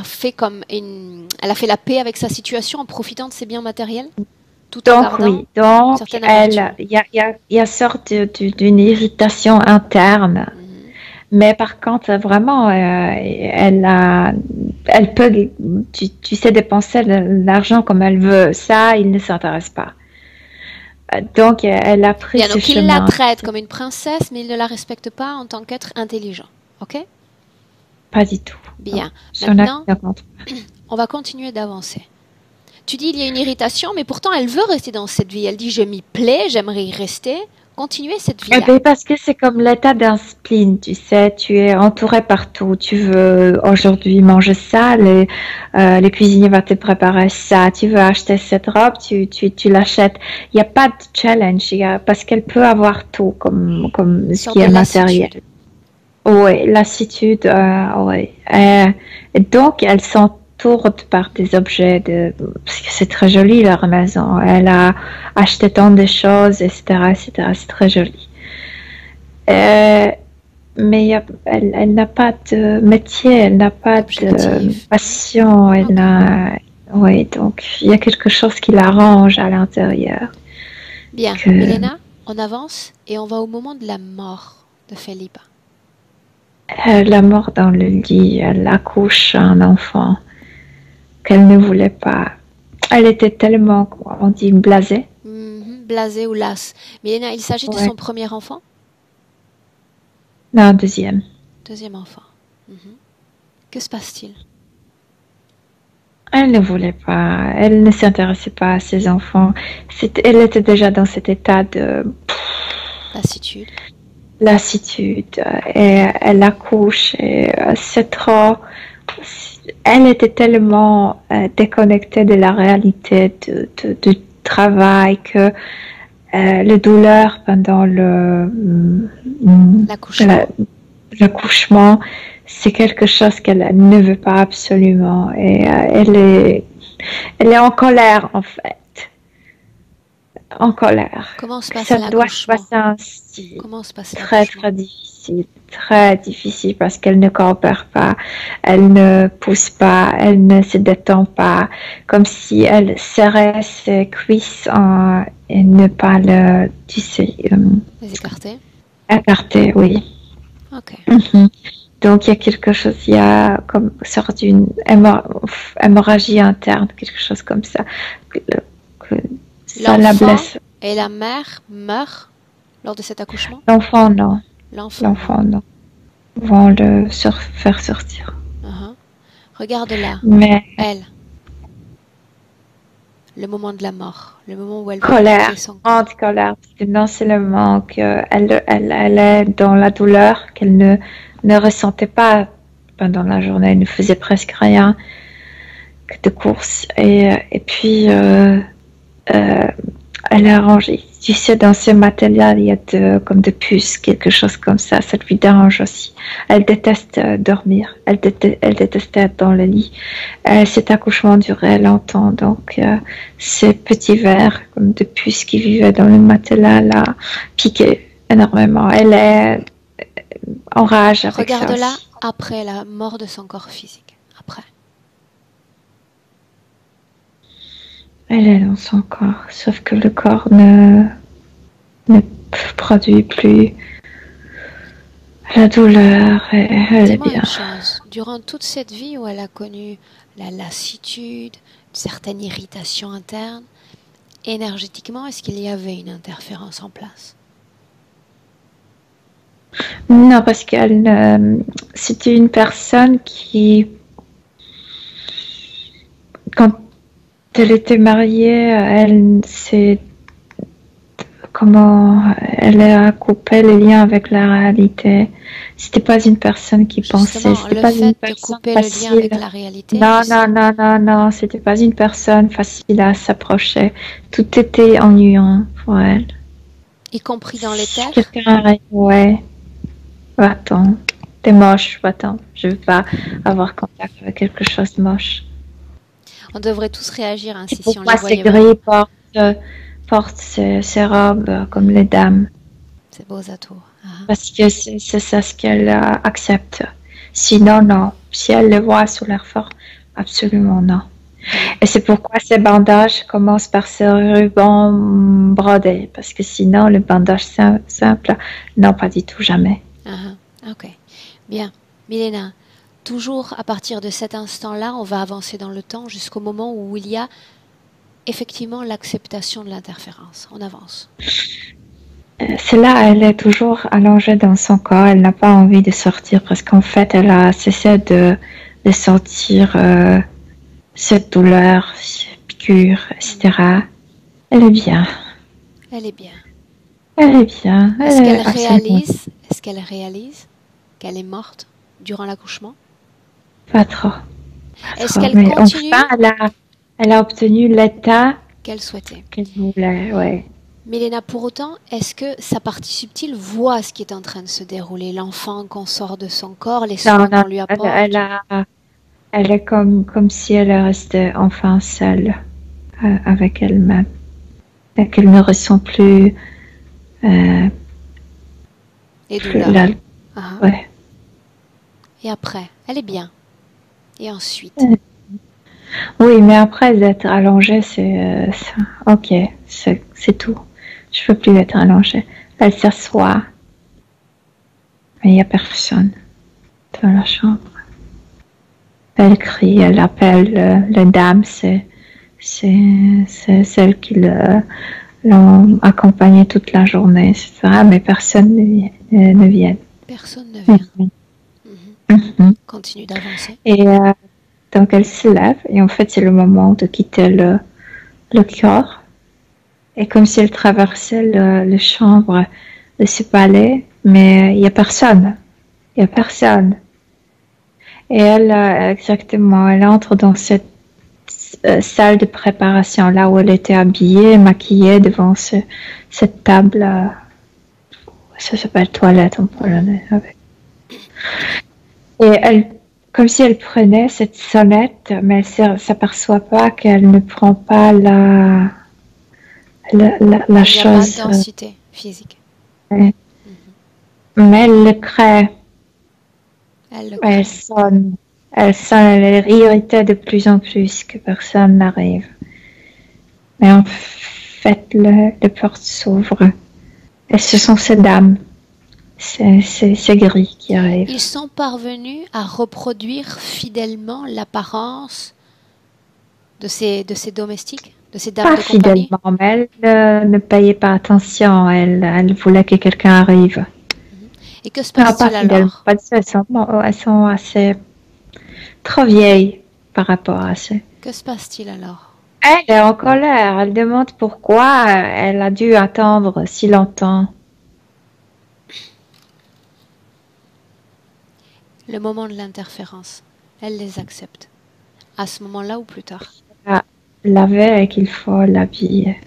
fait elle a fait la paix avec sa situation en profitant de ses biens matériels, tout en Donc gardant oui, donc certaines amertumes. il y a sorte d'une irritation interne. Mhm. Mais par contre, vraiment, elle peut, tu sais, dépenser l'argent comme elle veut. Ça, il ne s'intéresse pas. Donc, elle a pris Bien, ce donc il la chemin. traite comme une princesse, mais il ne la respecte pas en tant qu'être intelligent. Ok? Pas du tout. Non. Bien. J'en ai Maintenant, rien contre. on va continuer d'avancer. Tu dis il y a une irritation, mais pourtant elle veut rester dans cette vie. Elle dit je m'y plais, j'aimerais y rester, continuer cette Eh vie-là. bien, parce que c'est comme l'état d'un spleen, tu sais, tu es entouré partout. Tu veux aujourd'hui manger ça, les cuisiniers vont te préparer ça. Tu veux acheter cette robe, tu l'achètes. Il n'y a pas de challenge, parce qu'elle peut avoir tout comme Une ce sorte qui de est matériel. lassitude. Oui, lassitude, oui. Et donc, elle s'entoure par des objets, parce que c'est très joli leur maison. Elle a acheté tant de choses, etc., etc. C'est très joli. Mais elle n'a pas de métier, elle n'a pas de Objectif. passion. Ok. Oui, donc il y a quelque chose qui l'arrange à l'intérieur. Bien, Que, Milena, on avance et on va au moment de la mort de Felipa. la mort dans le lit, elle accouche un enfant qu'elle ne voulait pas. Elle était tellement, on dit, blasée. Blasée ou lasse. Milena, il s'agit de Ouais. son premier enfant? Non, deuxième. Deuxième enfant. Mhm. Que se passe-t-il? Elle ne voulait pas, elle ne s'intéressait pas à ses enfants. Elle était déjà dans cet état de Lassitude. lassitude et elle accouche et c'est trop. Elle était tellement déconnectée de la réalité du travail que les douleurs pendant L'accouchement. l'accouchement, c'est quelque chose qu'elle ne veut pas absolument et elle est en colère en fait. En colère. Comment se passe Ça doit se l'accouchement? passer ainsi. Comment se passe Très l'accouchement? très difficile parce qu'elle ne coopère pas, elle ne pousse pas, elle ne se détend pas, comme si elle serrait ses cuisses et ne pas tu sais, Les écarter? écarter, oui. Ok. Donc il y a quelque chose, il y a comme sorte d'une hémorragie interne, quelque chose comme ça, que ça la L'enfant blesse. et la mère meurent lors de cet accouchement? L'enfant, non. L'enfant. L'enfant, non. Vont le faire sortir. Regarde-la, Mais elle. Le moment de la mort, le moment où elle va colère, quitter son corps. grande colère, parce que non seulement elle est dans la douleur qu'elle ne ressentait pas pendant la journée, elle ne faisait presque rien que de course. Et puis, elle a rangé, tu sais, dans ce matériel, il y a comme des puces, quelque chose comme ça lui dérange aussi. Elle déteste dormir, elle détestait être dans le lit. Cet accouchement durait longtemps, donc ces petits vers, comme des puces qui vivaient dans le matelas, là, piquaient énormément. Elle est en rage avec ça. Regarde-la aussi. après la mort de son corps physique. Après. Elle est dans son corps, sauf que le corps ne produit plus la douleur et elle est Dis-moi bien. une chose. Durant toute cette vie où elle a connu la lassitude, une certaine irritation interne, énergétiquement, est-ce qu'il y avait une interférence en place? Non, parce qu'elle c'était une personne qui, quand elle était mariée, elle a coupé les liens avec la réalité. C'était pas une personne qui pensait, Justement, c'était le pas une fait de personne couper le lien facile. avec la réalité, Non, c'était pas une personne facile à s'approcher. Tout était ennuyant pour elle. y compris dans les terres, Ouais. Va-t'en. T'es moche, va-t'en. Je veux pas avoir contact avec quelque chose de moche. On devrait tous réagir ainsi si on Pourquoi les ces voyait vraiment. gris portent ces robes comme les dames? C'est beaux atours. Parce que c'est ça ce qu'elles acceptent. Sinon, non. Si elles le voient sous leur forme, absolument non. Et c'est pourquoi ces bandages commencent par ce ruban brodé. Parce que sinon, le bandage simple, non, pas du tout, jamais. Ok. Bien. Milena, toujours à partir de cet instant-là, on va avancer dans le temps jusqu'au moment où il y a effectivement l'acceptation de l'interférence. On avance. Celle-là, elle est toujours allongée dans son corps. Elle n'a pas envie de sortir parce qu'en fait, elle a cessé de sentir cette douleur, ces piqûres, etc. Elle est bien. Elle est bien. Elle est bien. Est-ce qu'elle réalise qu'elle est morte durant l'accouchement? Pas trop. Est-ce qu'elle Mais continue? enfin, elle a obtenu l'état qu'elle souhaitait. qu'elle voulait, ouais. Milena, pour autant, est-ce que sa partie subtile voit ce qui est en train de se dérouler? L'enfant qu'on sort de son corps, les soins qu'on lui apporte? Elle est comme si elle restait enfin seule avec elle-même. Et qu'elle ne ressent plus les douleurs. Ouais. Et après, elle est bien. Et ensuite? Oui, mais après d'être allongée, c'est ok, c'est tout. Je peux plus être allongée. Elle s'assoit, mais il n'y a personne dans la chambre. Elle crie, elle appelle les dames, c'est celles qui l'ont accompagnée toute la journée, etc. Mais personne ne vient. Personne ne vient. Continue d'avancer. Et donc elle se lève et en fait c'est le moment de quitter le corps. Et comme si elle traversait la chambre de ce palais, mais il n'y a personne. Il n'y a personne. Et elle, exactement, elle entre dans cette salle de préparation, là où elle était habillée, maquillée devant cette table. Ça s'appelle toilette en polonais. Et elle, comme si elle prenait cette sonnette, mais elle ne s'aperçoit pas qu'elle ne prend pas la chose. Il n'y a pas de densité physique. Mais elle le crée. Elle sonne. Elle est irritée de plus en plus que personne n'arrive. Mais en fait, les portes s'ouvrent. Et ce sont ces dames, ces gris qui arrivent. Ils sont parvenus à reproduire fidèlement l'apparence de ces domestiques, de ces dames de compagnie? Pas fidèlement, mais elle ne payait pas attention. Elle voulait que quelqu'un arrive. Et que se passe-t-il alors? Elles sont assez trop vieilles par rapport à ça. Que se passe-t-il alors? Elle est en colère. Elle demande pourquoi elle a dû attendre si longtemps. Le moment de l'interférence, elle les accepte. À ce moment-là ou plus tard? Laver et qu'il faut l'habiller.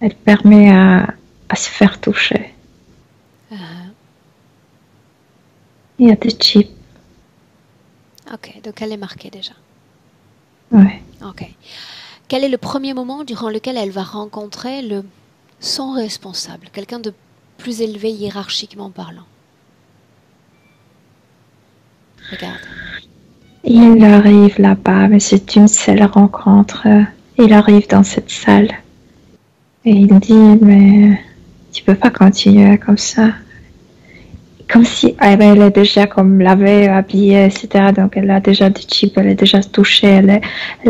Elle permet à se faire toucher. Il y a des chips. Ok, donc elle est marquée déjà. Ouais. Ok. Quel est le premier moment durant lequel elle va rencontrer son responsable, quelqu'un de plus élevé hiérarchiquement parlant? Regarde. Il arrive là-bas, mais c'est une seule rencontre. Il arrive dans cette salle et il dit, mais tu peux pas continuer comme ça. Comme si elle est déjà comme lavée, habillée, etc. Donc elle a déjà des chips, elle est déjà touchée, elle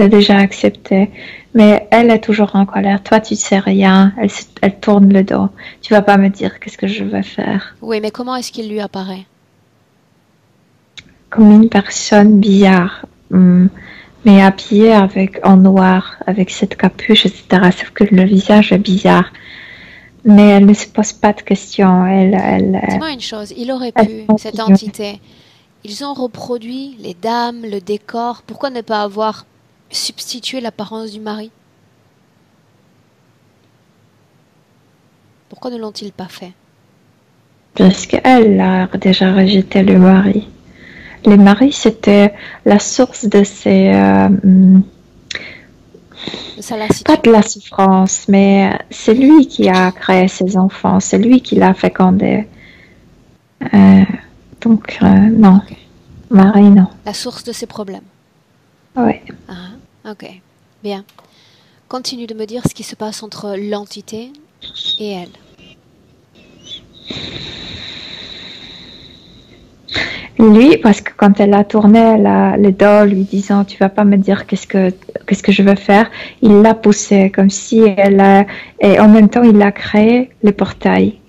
a déjà accepté. Mais elle est toujours en colère. Toi, tu sais rien. Elle tourne le dos. Tu vas pas me dire qu'est-ce que je vais faire. Oui, mais comment est-ce qu'il lui apparaît? Comme une personne bizarre, mais habillée en noir, avec cette capuche, etc. Sauf que le visage est bizarre. Mais elle ne se pose pas de questions. Dis-moi une chose, il aurait pu, cette entité, ils ont reproduit les dames, le décor, pourquoi ne pas avoir substitué l'apparence du mari? Pourquoi ne l'ont-ils pas fait? parce qu'elle a déjà rejeté le mari. Le mari, c'était la source de ses... sa pas lassitude. de la souffrance, mais c'est lui qui a créé ses enfants, c'est lui qui l'a fécondé. Donc, non. Ok. Mari, non. La source de ses problèmes. Ouais. Ah, ok. Bien. Continue de me dire ce qui se passe entre l'entité et elle. Lui, parce que quand elle a tourné le dos, lui disant tu vas pas me dire qu'est-ce que je vais faire, il l'a poussée comme si et en même temps il a créé le portail.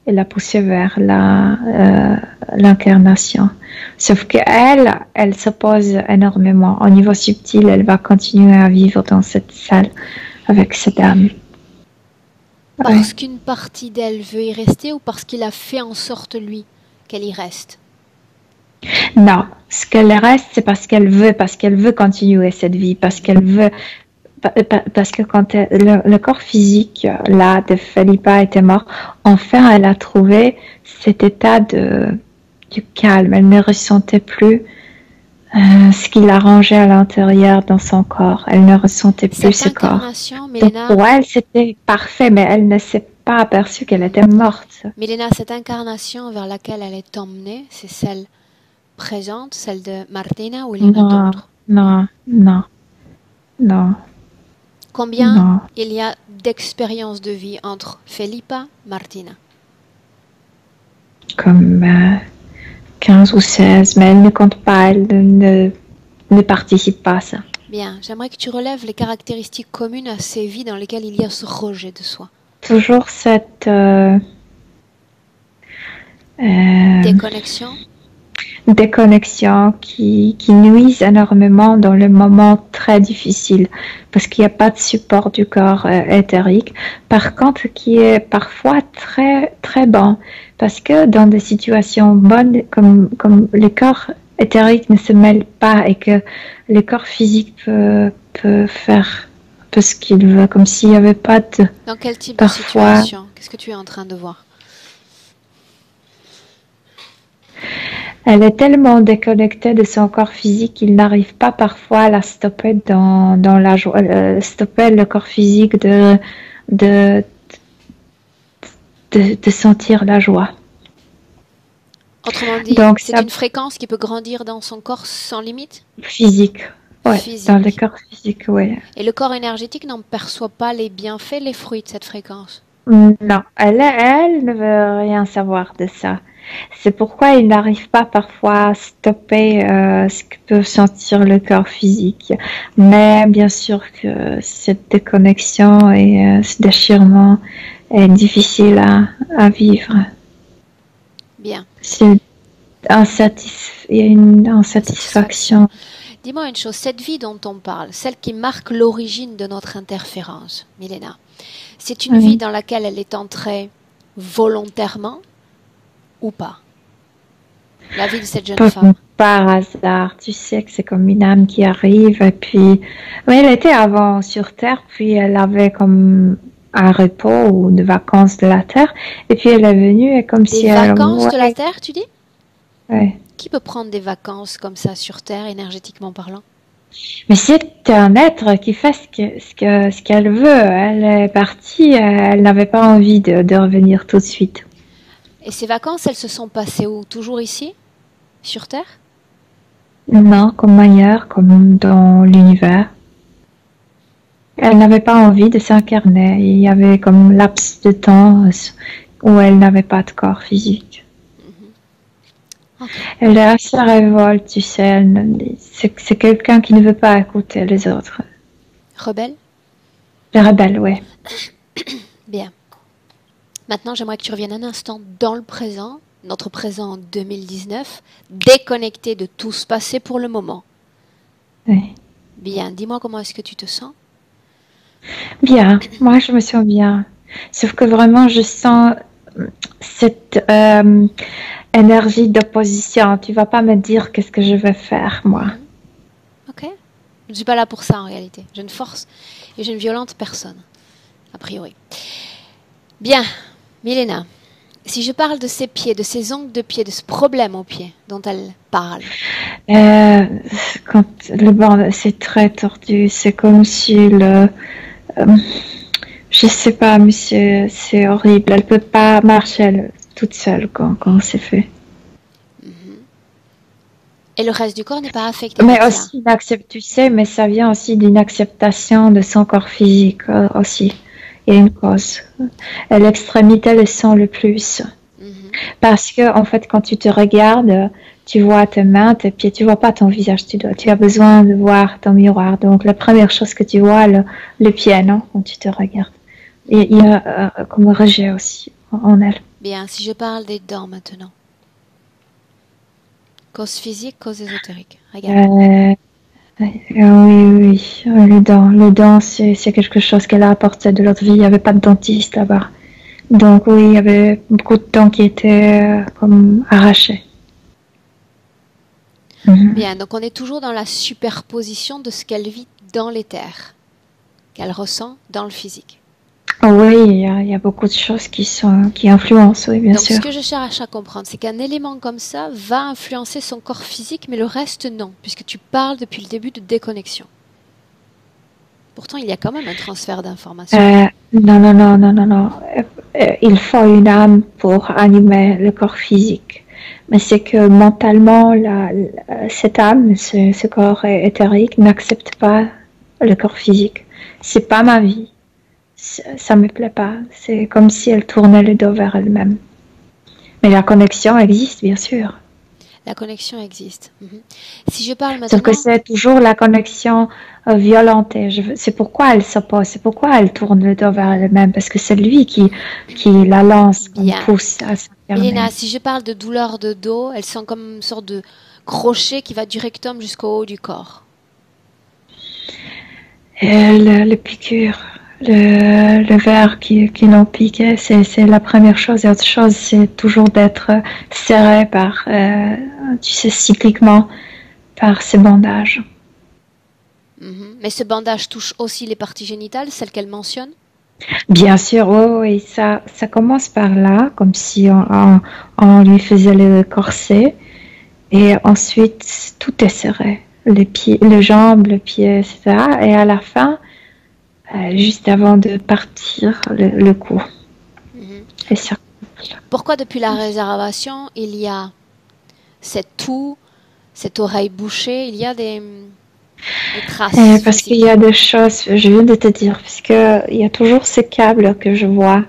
Il l'a poussée vers l'incarnation. Sauf que elle s'oppose énormément. Au niveau subtil, elle va continuer à vivre dans cette salle avec cette dame. Parce qu'une partie d'elle veut y rester ou parce qu'il a fait en sorte, lui, qu'elle y reste? Non, ce qu'elle reste, c'est parce qu'elle veut continuer cette vie, parce que quand le corps physique là de Felipa était mort, enfin elle a trouvé cet état du calme. Elle ne ressentait plus ce qui l'arrangeait à l'intérieur dans son corps. Elle ne ressentait plus ce corps. Donc pour elle, c'était parfait, mais elle ne s'est pas aperçue qu'elle était morte. Milena, cette incarnation vers laquelle elle est emmenée, c'est celle présente, celle de Martina, ou il y en a d'autres? Non. Combien il y a d'expériences de vie entre Felipa et Martina? Comme 15 ou 16, mais elle ne compte pas, elle ne participe pas à ça. Bien, j'aimerais que tu relèves les caractéristiques communes à ces vies dans lesquelles il y a ce rejet de soi. Toujours cette déconnexion qui nuise énormément dans le moment très difficile parce qu'il n'y a pas de support du corps éthérique. Par contre, qui est parfois très très bon parce que dans des situations bonnes comme le corps éthérique ne se mêle pas et que le corps physique peut faire ce qu'il veut, comme s'il n'y avait pas de... Dans quel type de situation? Qu'est-ce que tu es en train de voir? Elle est tellement déconnectée de son corps physique qu'il n'arrive pas parfois à la stopper dans la joie, stopper le corps physique de sentir la joie. Autrement dit, c'est une fréquence qui peut grandir dans son corps sans limite? Physique, ouais. Dans le corps physique, oui. Et le corps énergétique n'en perçoit pas les bienfaits, les fruits de cette fréquence? Non, elle ne veut rien savoir de ça. C'est pourquoi il n'arrive pas parfois à stopper ce que peut sentir le corps physique. Mais bien sûr que cette déconnexion et ce déchirement est difficile à vivre. Bien. Il y a une insatisfaction. Dis-moi une chose, cette vie dont on parle, celle qui marque l'origine de notre interférence, Milena, c'est une vie dans laquelle elle est entrée volontairement ou pas? La vie de cette jeune femme. Par hasard, tu sais que c'est comme une âme qui arrive et puis... Oui, elle était avant sur Terre, puis elle avait comme un repos ou des vacances de la Terre et puis elle est venue et comme si elle... Des vacances de la Terre, tu dis? Oui. Qui peut prendre des vacances comme ça sur Terre, énergétiquement parlant? Mais c'est un être qui fait ce qu'elle veut. Elle est partie, elle n'avait pas envie de revenir tout de suite. Et ces vacances, elles se sont passées où? Toujours ici? Sur Terre? Non, comme ailleurs, comme dans l'univers. Elle n'avait pas envie de s'incarner. Il y avait comme laps de temps où elle n'avait pas de corps physique. Okay. Elle est assez révolte, tu sais. C'est quelqu'un qui ne veut pas écouter les autres. Rebelle? Rebelle, oui. Bien. Maintenant, j'aimerais que tu reviennes un instant dans le présent, notre présent en 2019, déconnecté de tout ce passé pour le moment. Oui. Bien. Dis-moi comment est-ce que tu te sens? Bien. Moi, je me sens bien. Sauf que vraiment, je sens cette... énergie d'opposition. Tu vas pas me dire qu'est-ce que je vais faire, moi. Ok. Je ne suis pas là pour ça, en réalité. Je ne force et je ne violente personne, a priori. Bien, Milena, Si je parle de ses pieds, de ses ongles de pied, de ce problème au pied dont elle parle. Quand le banc, c'est très tordu, c'est comme si je sais pas, monsieur, c'est horrible. Elle peut pas marcher toute seule quand c'est fait. Et le reste du corps n'est pas affecté. Mais aussi, tu sais, mais ça vient aussi d'une acceptation de son corps physique aussi. Il y a une cause. L'extrémité le sent le plus. Parce que, en fait, quand tu te regardes, tu vois tes mains, tes pieds, tu vois pas ton visage. Tu as besoin de voir ton miroir. Donc, la première chose que tu vois, le pied, non, quand tu te regardes. Et il y a comme un rejet aussi en elle. Bien, si je parle des dents maintenant. Cause physique, cause ésotérique. Regarde. Oui, les dents, c'est quelque chose qu'elle a apporté de l'autre vie. Il n'y avait pas de dentiste là-bas. Donc oui, il y avait beaucoup de dents qui étaient comme arrachées. Bien, donc on est toujours dans la superposition de ce qu'elle vit dans l'éther, qu'elle ressent dans le physique. Oui, il y a beaucoup de choses qui influencent, oui, bien sûr. Donc ce que je cherche à comprendre, c'est qu'un élément comme ça va influencer son corps physique, mais le reste non, puisque tu parles depuis le début de déconnexion. Pourtant, il y a quand même un transfert d'informations. Non. Il faut une âme pour animer le corps physique. Mais c'est que mentalement, cette âme, ce corps éthérique n'accepte pas le corps physique. C'est pas ma vie. Ça me plaît pas. C'est comme si elle tournait le dos vers elle-même. Mais la connexion existe, bien sûr. La connexion existe. Si je parle maintenant... Sauf que c'est toujours la connexion violente. C'est pourquoi elle s'oppose, c'est pourquoi elle tourne le dos vers elle-même, parce que c'est lui qui la lance, qui pousse à s'enfermer. Milena, si je parle de douleur de dos, elles sont comme une sorte de crochet qui va du rectum jusqu'au haut du corps. Le piqûre, le verre qui l'ont piqué, c'est la première chose. Et autre chose, c'est toujours d'être serré par, tu sais, cycliquement par ces bandages. Mais ce bandage touche aussi les parties génitales, celles qu'elle mentionne? Bien sûr, oui, ça commence par là, comme si on lui faisait le corset. Et ensuite, tout est serré. Les pieds, les jambes, le pied, etc. Et à la fin, juste avant de partir, le cou. Et ça. Pourquoi depuis la réservation, il y a cette toux, cette oreille bouchée, il y a des traces? Parce qu'il y a des choses, je viens de te dire, parce qu'il y a toujours ces câbles que je vois.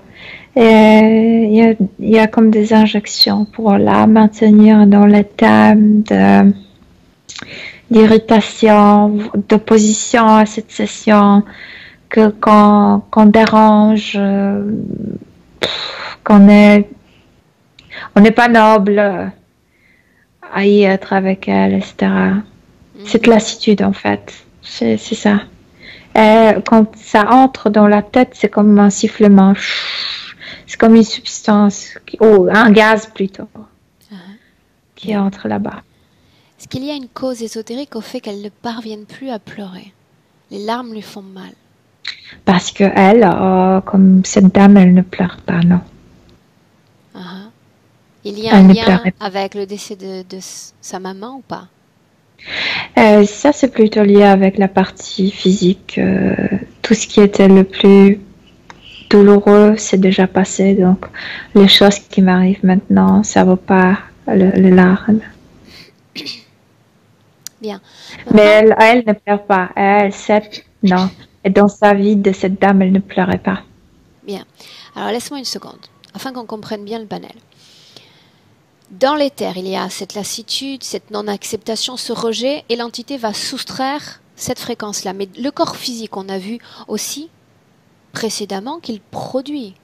Et il y a comme des injections pour la maintenir dans l'état d'irritation, d'opposition à cette session, que qu'on dérange, qu'on n'est pas noble à y être avec elle, etc. Cette lassitude, en fait, c'est ça. Et quand ça entre dans la tête, c'est comme un sifflement. C'est comme une substance, un gaz plutôt, qui entre là-bas. Est-ce qu'il y a une cause ésotérique au fait qu'elle ne parvienne plus à pleurer? Les larmes lui font mal. Parce que elle, comme cette dame, elle ne pleure pas, non. Il y a un lien avec le décès de sa maman ou pas? Ça, c'est plutôt lié avec la partie physique. Tout ce qui était le plus douloureux, c'est déjà passé. Donc, les choses qui m'arrivent maintenant, ça ne vaut pas le larmes. Bien. Mais elle ne pleure pas. Elle sait, non. Et dans sa vie de cette dame, elle ne pleurait pas. Bien. Alors, laisse-moi une seconde, afin qu'on comprenne bien le panel. Dans l'éther, il y a cette lassitude, cette non-acceptation, ce rejet, et l'entité va soustraire cette fréquence-là. Mais le corps physique, on a vu aussi précédemment qu'il produit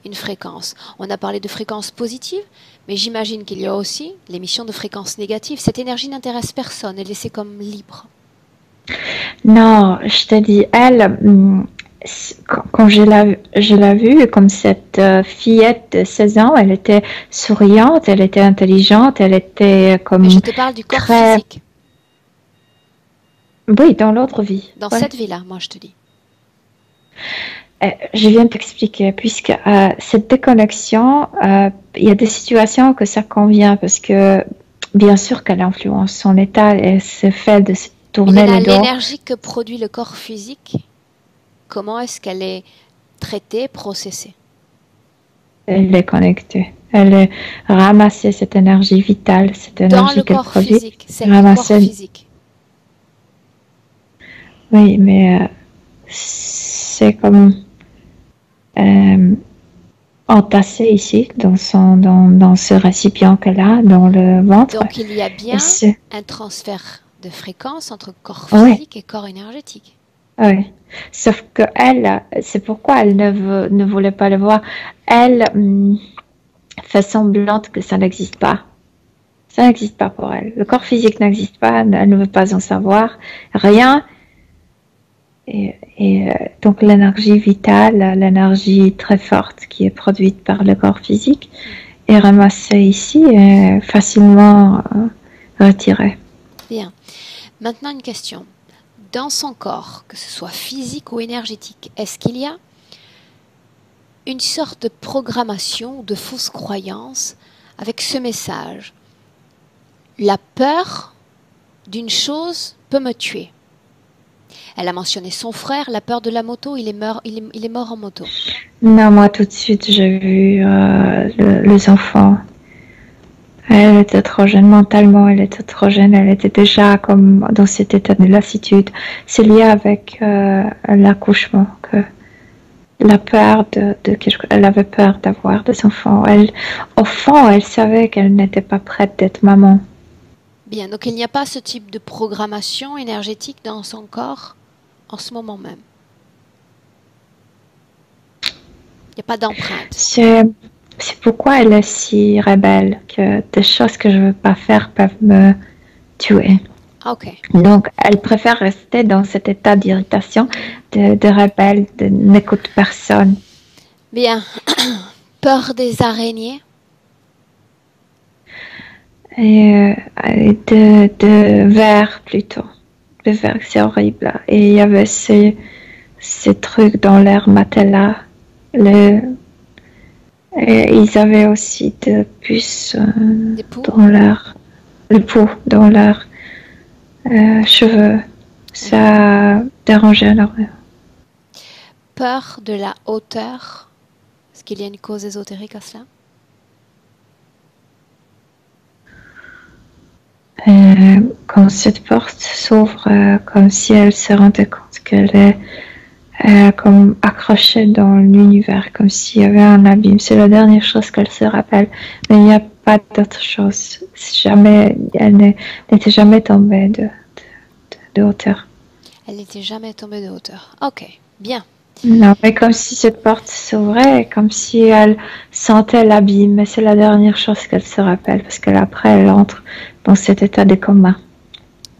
une fréquence. On a parlé de fréquence positive, mais j'imagine qu'il y a aussi l'émission de fréquence négative. Cette énergie n'intéresse personne, elle est laissée comme libre. Non, je te dis, elle, quand je l'ai vue, comme cette fillette de 16 ans, elle était souriante, elle était intelligente, elle était comme... Mais je te parle du corps physique. Oui, dans l'autre vie. Dans cette vie-là, moi je te dis. Je viens de t'expliquer, puisque cette déconnexion, il y a des situations que ça convient parce que bien sûr qu'elle influence son état et c'est fait de se tourner le dos. L'énergie que produit le corps physique, comment est-ce qu'elle est traitée, processée? Elle est connectée. Elle est ramassée, cette énergie vitale, cette Dans énergie le qu'elle corps produit. physique, c'est le corps Ramassée. physique. Oui, mais c'est comme entassé ici, dans ce récipient qu'elle a, dans le ventre. Donc il y a bien Et c'est- un transfert de fréquence entre corps Ouais. physique et corps énergétique. Oui, sauf que elle, c'est pourquoi elle ne voulait pas le voir. Elle fait semblant que ça n'existe pas. Ça n'existe pas pour elle. Le corps physique n'existe pas, elle ne veut pas en savoir, rien. Et donc l'énergie vitale, l'énergie très forte qui est produite par le corps physique est ramassée ici et facilement retirée. Bien. Maintenant une question. Dans son corps, que ce soit physique ou énergétique, est-ce qu'il y a une sorte de programmation ou de fausse croyance avec ce message? La peur d'une chose peut me tuer. Elle a mentionné son frère, la peur de la moto, il est mort en moto. Non, moi tout de suite j'ai vu les enfants. Elle était trop jeune mentalement, elle était trop jeune, elle était déjà comme dans cet état de lassitude. C'est lié avec l'accouchement, que la peur elle avait peur d'avoir des enfants. Au fond, elle savait qu'elle n'était pas prête d'être maman. Bien, donc il n'y a pas ce type de programmation énergétique dans son corps en ce moment même. Il n'y a pas d'empreinte. C'est pourquoi elle est si rebelle, que des choses que je ne veux pas faire peuvent me tuer. Ok. Donc, elle préfère rester dans cet état d'irritation, de rebelle, de n'écoute personne. Bien. Peur des araignées. Et de vers plutôt. De vers, c'est horrible. Là. Et il y avait ces trucs dans leur matelas. Et ils avaient aussi des puces dans leur dans leurs cheveux. Ça dérangeait énormément. Peur de la hauteur. Est-ce qu'il y a une cause ésotérique à cela? Quand cette porte s'ouvre, comme si elle se rendait compte qu'elle est comme accrochée dans l'univers, comme s'il y avait un abîme. C'est la dernière chose qu'elle se rappelle. Mais il n'y a pas d'autre chose. Elle n'était jamais tombée de hauteur. Elle n'était jamais tombée de hauteur. Ok, bien. Non, mais comme si cette porte s'ouvrait, comme si elle sentait l'abîme. Mais c'est la dernière chose qu'elle se rappelle, parce qu'après, elle entre dans cet état de coma.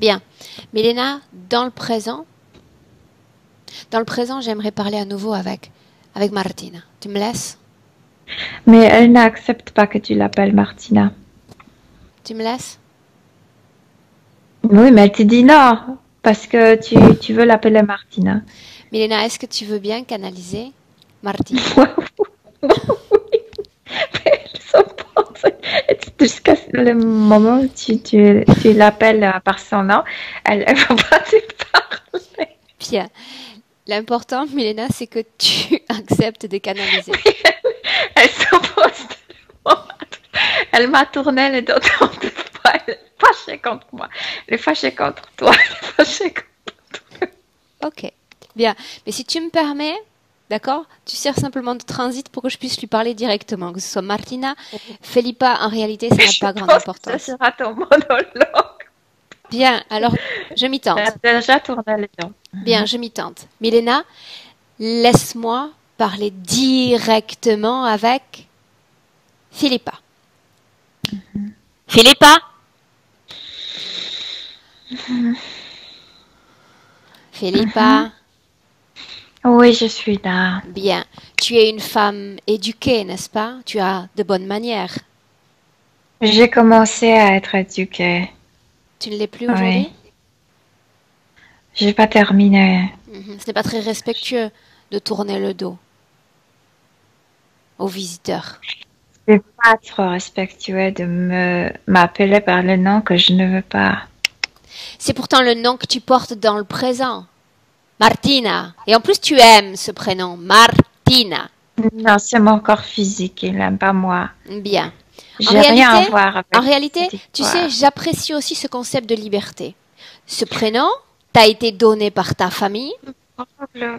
Bien. Milena, dans le présent, j'aimerais parler à nouveau avec Martina. Tu me laisses? Mais elle n'accepte pas que tu l'appelles Martina. Tu me laisses? Oui, mais elle te dit non, parce que tu veux l'appeler Martina. Milena, est-ce que tu veux bien canaliser Martina? Oui, mais elle s'opporte. Jusqu'à le moment où tu l'appelles par son nom, elle ne va pas te parler. Bien. L'important, Milena, c'est que tu acceptes de canaliser. Oui, elle s'oppose. Elle m'a tourné les dos en deux fois. Elle est fâchée contre moi. Elle est fâchée contre toi. Elle est fâchée contre toi. Ok. Bien. Mais si tu me permets, d'accord, tu sers simplement de transit pour que je puisse lui parler directement. Que ce soit Martina, Felipa, en réalité, ça n'a pas grande importance. Ce sera ton monologue. Bien, alors je m'y tente. Elle a déjà tourné les dos. Bien, je m'y tente. Milena, laisse-moi parler directement avec Felipa. Felipa? Felipa? Oui, je suis là. Bien. Tu es une femme éduquée, n'est-ce pas? Tu as de bonnes manières. J'ai commencé à être éduquée. Tu ne l'es plus aujourd'hui? Oui. J'ai pas terminé. Ce n'est pas très respectueux de tourner le dos aux visiteurs. C'est pas trop respectueux de m'appeler par le nom que je ne veux pas. C'est pourtant le nom que tu portes dans le présent. Martina. Et en plus, tu aimes ce prénom. Martina. Non, c'est mon corps physique, il n'aime pas moi. Bien. J'ai rien à voir avec En réalité, cette tu histoire. sais, j'apprécie aussi ce concept de liberté. Ce prénom t'a été donné par ta famille. Le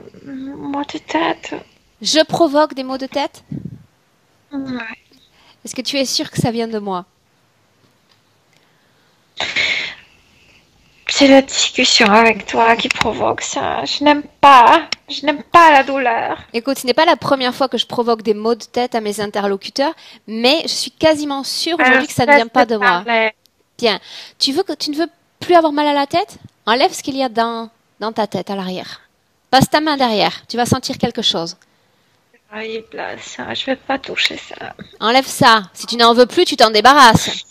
mot de tête. Je provoque des maux de tête. Ouais. Est-ce que tu es sûr que ça vient de moi? C'est la discussion avec toi qui provoque ça. Je n'aime pas la douleur. Écoute, ce n'est pas la première fois que je provoque des maux de tête à mes interlocuteurs, mais je suis quasiment sûre aujourd'hui que ça ne vient pas de moi. Bien. Tu ne veux plus avoir mal à la tête? Enlève ce qu'il y a dans ta tête, à l'arrière. Passe ta main derrière. Tu vas sentir quelque chose. Horrible, ça. Je vais pas toucher ça. Enlève ça. Si tu n'en veux plus, tu t'en débarrasses.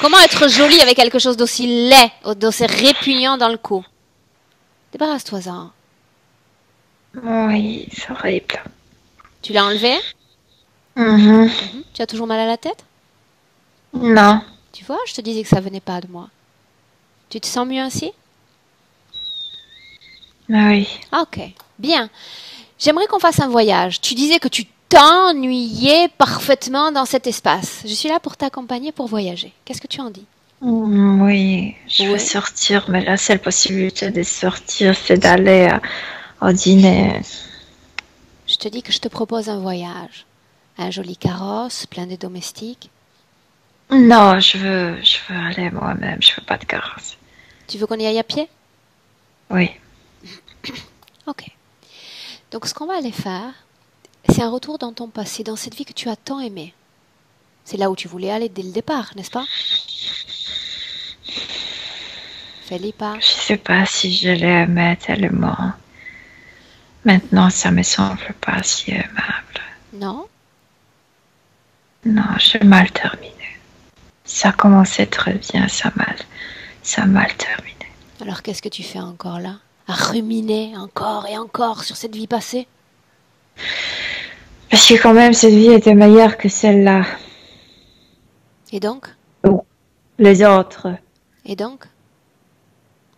Comment être jolie avec quelque chose d'aussi laid, d'aussi répugnant dans le cou? Débarrasse-toi-en. Oui, c'est horrible. Tu l'as enlevé? Mhm. Tu as toujours mal à la tête? Non. Tu vois, je te disais que ça venait pas de moi. Tu te sens mieux ainsi? Oui. Ok, bien. J'aimerais qu'on fasse un voyage. Tu disais que tu t'ennuyais parfaitement dans cet espace. Je suis là pour t'accompagner pour voyager. Qu'est-ce que tu en dis? Oui, je veux sortir, mais la seule possibilité de sortir, c'est d'aller au dîner. Je te dis que je te propose un voyage. Un joli carrosse, plein de domestiques. Non, je veux aller moi-même, je veux pas de carrosse. Tu veux qu'on y aille à pied? Oui. Ok. Donc ce qu'on va aller faire, c'est un retour dans ton passé, dans cette vie que tu as tant aimée. C'est là où tu voulais aller dès le départ, n'est-ce pas? Fais-les pas. Je sais pas si je l'aimais tellement. Maintenant, ça me semble pas si aimable. Non? Non, j'ai mal terminé. Ça commençait très bien, ça a mal terminé. Alors qu'est-ce que tu fais encore là? À ruminer encore et encore sur cette vie passée? Parce que quand même, cette vie était meilleure que celle-là. Et donc? Oh, les autres. Et donc?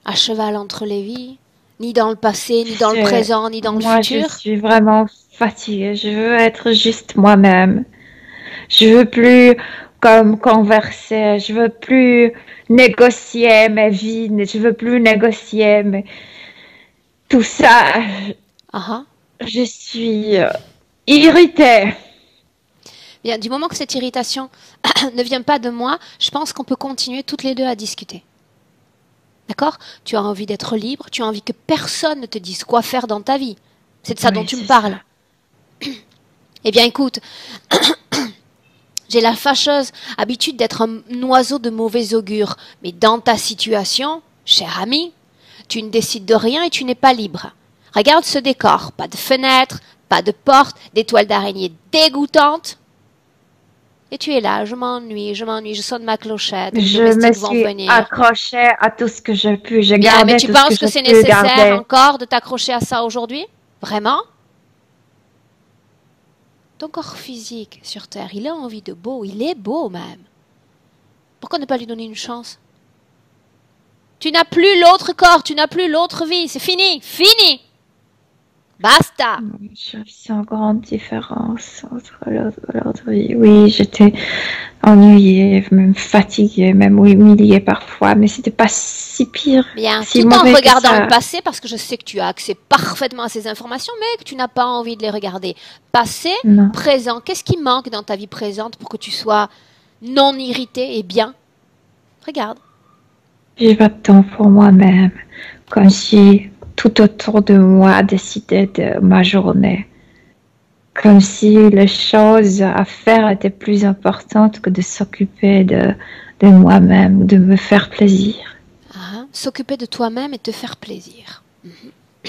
À cheval entre les vies, ni dans le passé, ni dans le présent, ni dans le futur. Moi, je suis vraiment fatiguée. Je veux être juste moi-même. Je veux plus comme converser. Je veux plus négocier ma vie. Je veux plus négocier tout ça. Je suis irritée. Bien, du moment que cette irritation ne vient pas de moi, je pense qu'on peut continuer toutes les deux à discuter. D'accord? Tu as envie d'être libre, tu as envie que personne ne te dise quoi faire dans ta vie. C'est de ça dont tu me parles. Eh bien, écoute, j'ai la fâcheuse habitude d'être un oiseau de mauvais augure. Mais dans ta situation, cher ami, tu ne décides de rien et tu n'es pas libre. Regarde ce décor. Pas de fenêtre, pas de porte, des toiles d'araignée dégoûtantes. Et tu es là, je m'ennuie, je sonne ma clochette. Je me suis accrochée à tout ce que j'ai pu. J'ai Bien, gardé mais tu tout penses ce que c'est j'ai pu nécessaire garder. encore de t'accrocher à ça aujourd'hui? Vraiment? Ton corps physique sur Terre, il a envie de beau, il est beau même. Pourquoi ne pas lui donner une chance? Tu n'as plus l'autre corps, tu n'as plus l'autre vie, c'est fini, fini! Basta! Je sens grande différence entre l'autre vie. Oui, j'étais ennuyée, même fatiguée, même humiliée parfois, mais c'était pas si pire. Bien, si tout en mauvais que regardant ça. le passé, parce que je sais que tu as accès parfaitement à ces informations, mais que tu n'as pas envie de les regarder. Passé, Non. présent, qu'est-ce qui manque dans ta vie présente pour que tu sois non irrité et bien? Regarde. J'ai pas de temps pour moi-même, comme si tout autour de moi décidait de ma journée. Comme si les choses à faire étaient plus importantes que de s'occuper de moi-même, de me faire plaisir. S'occuper de toi-même et te faire plaisir.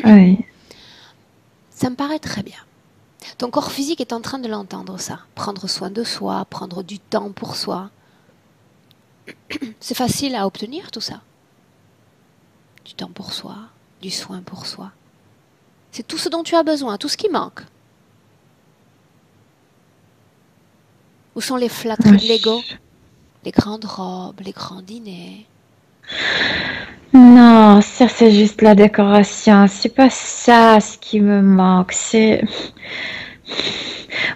Oui. Ça me paraît très bien. Ton corps physique est en train de l'entendre, ça. Prendre soin de soi, prendre du temps pour soi. C'est facile à obtenir, tout ça. Du temps pour soi, du soin pour soi. C'est tout ce dont tu as besoin, tout ce qui manque. Où sont les flatteries de l'ego? Les grandes robes, les grands dîners. Non, ça c'est juste la décoration. C'est pas ça ce qui me manque.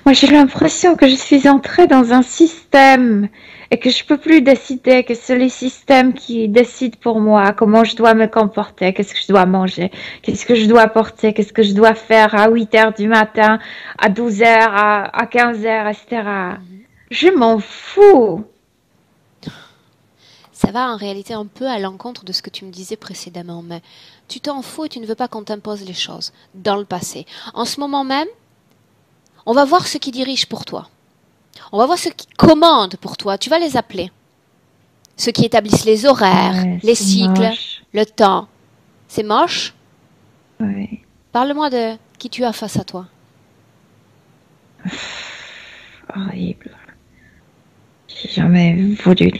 Moi j'ai l'impression que je suis entrée dans un système et que je peux plus décider, que c'est les systèmes qui décident pour moi comment je dois me comporter, qu'est-ce que je dois manger, qu'est-ce que je dois porter, qu'est-ce que je dois faire à 8 heures du matin, à 12 heures, à 15 heures, etc. Je m'en fous. Ça va en réalité un peu à l'encontre de ce que tu me disais précédemment, mais tu t'en fous et tu ne veux pas qu'on t'impose les choses dans le passé. En ce moment même, on va voir ce qui dirige pour toi. On va voir ce qui commande pour toi. Tu vas les appeler. Ceux qui établissent les horaires, les cycles, le temps. C'est moche? Oui. Parle-moi de qui tu as face à toi. Horrible. J'ai jamais voulu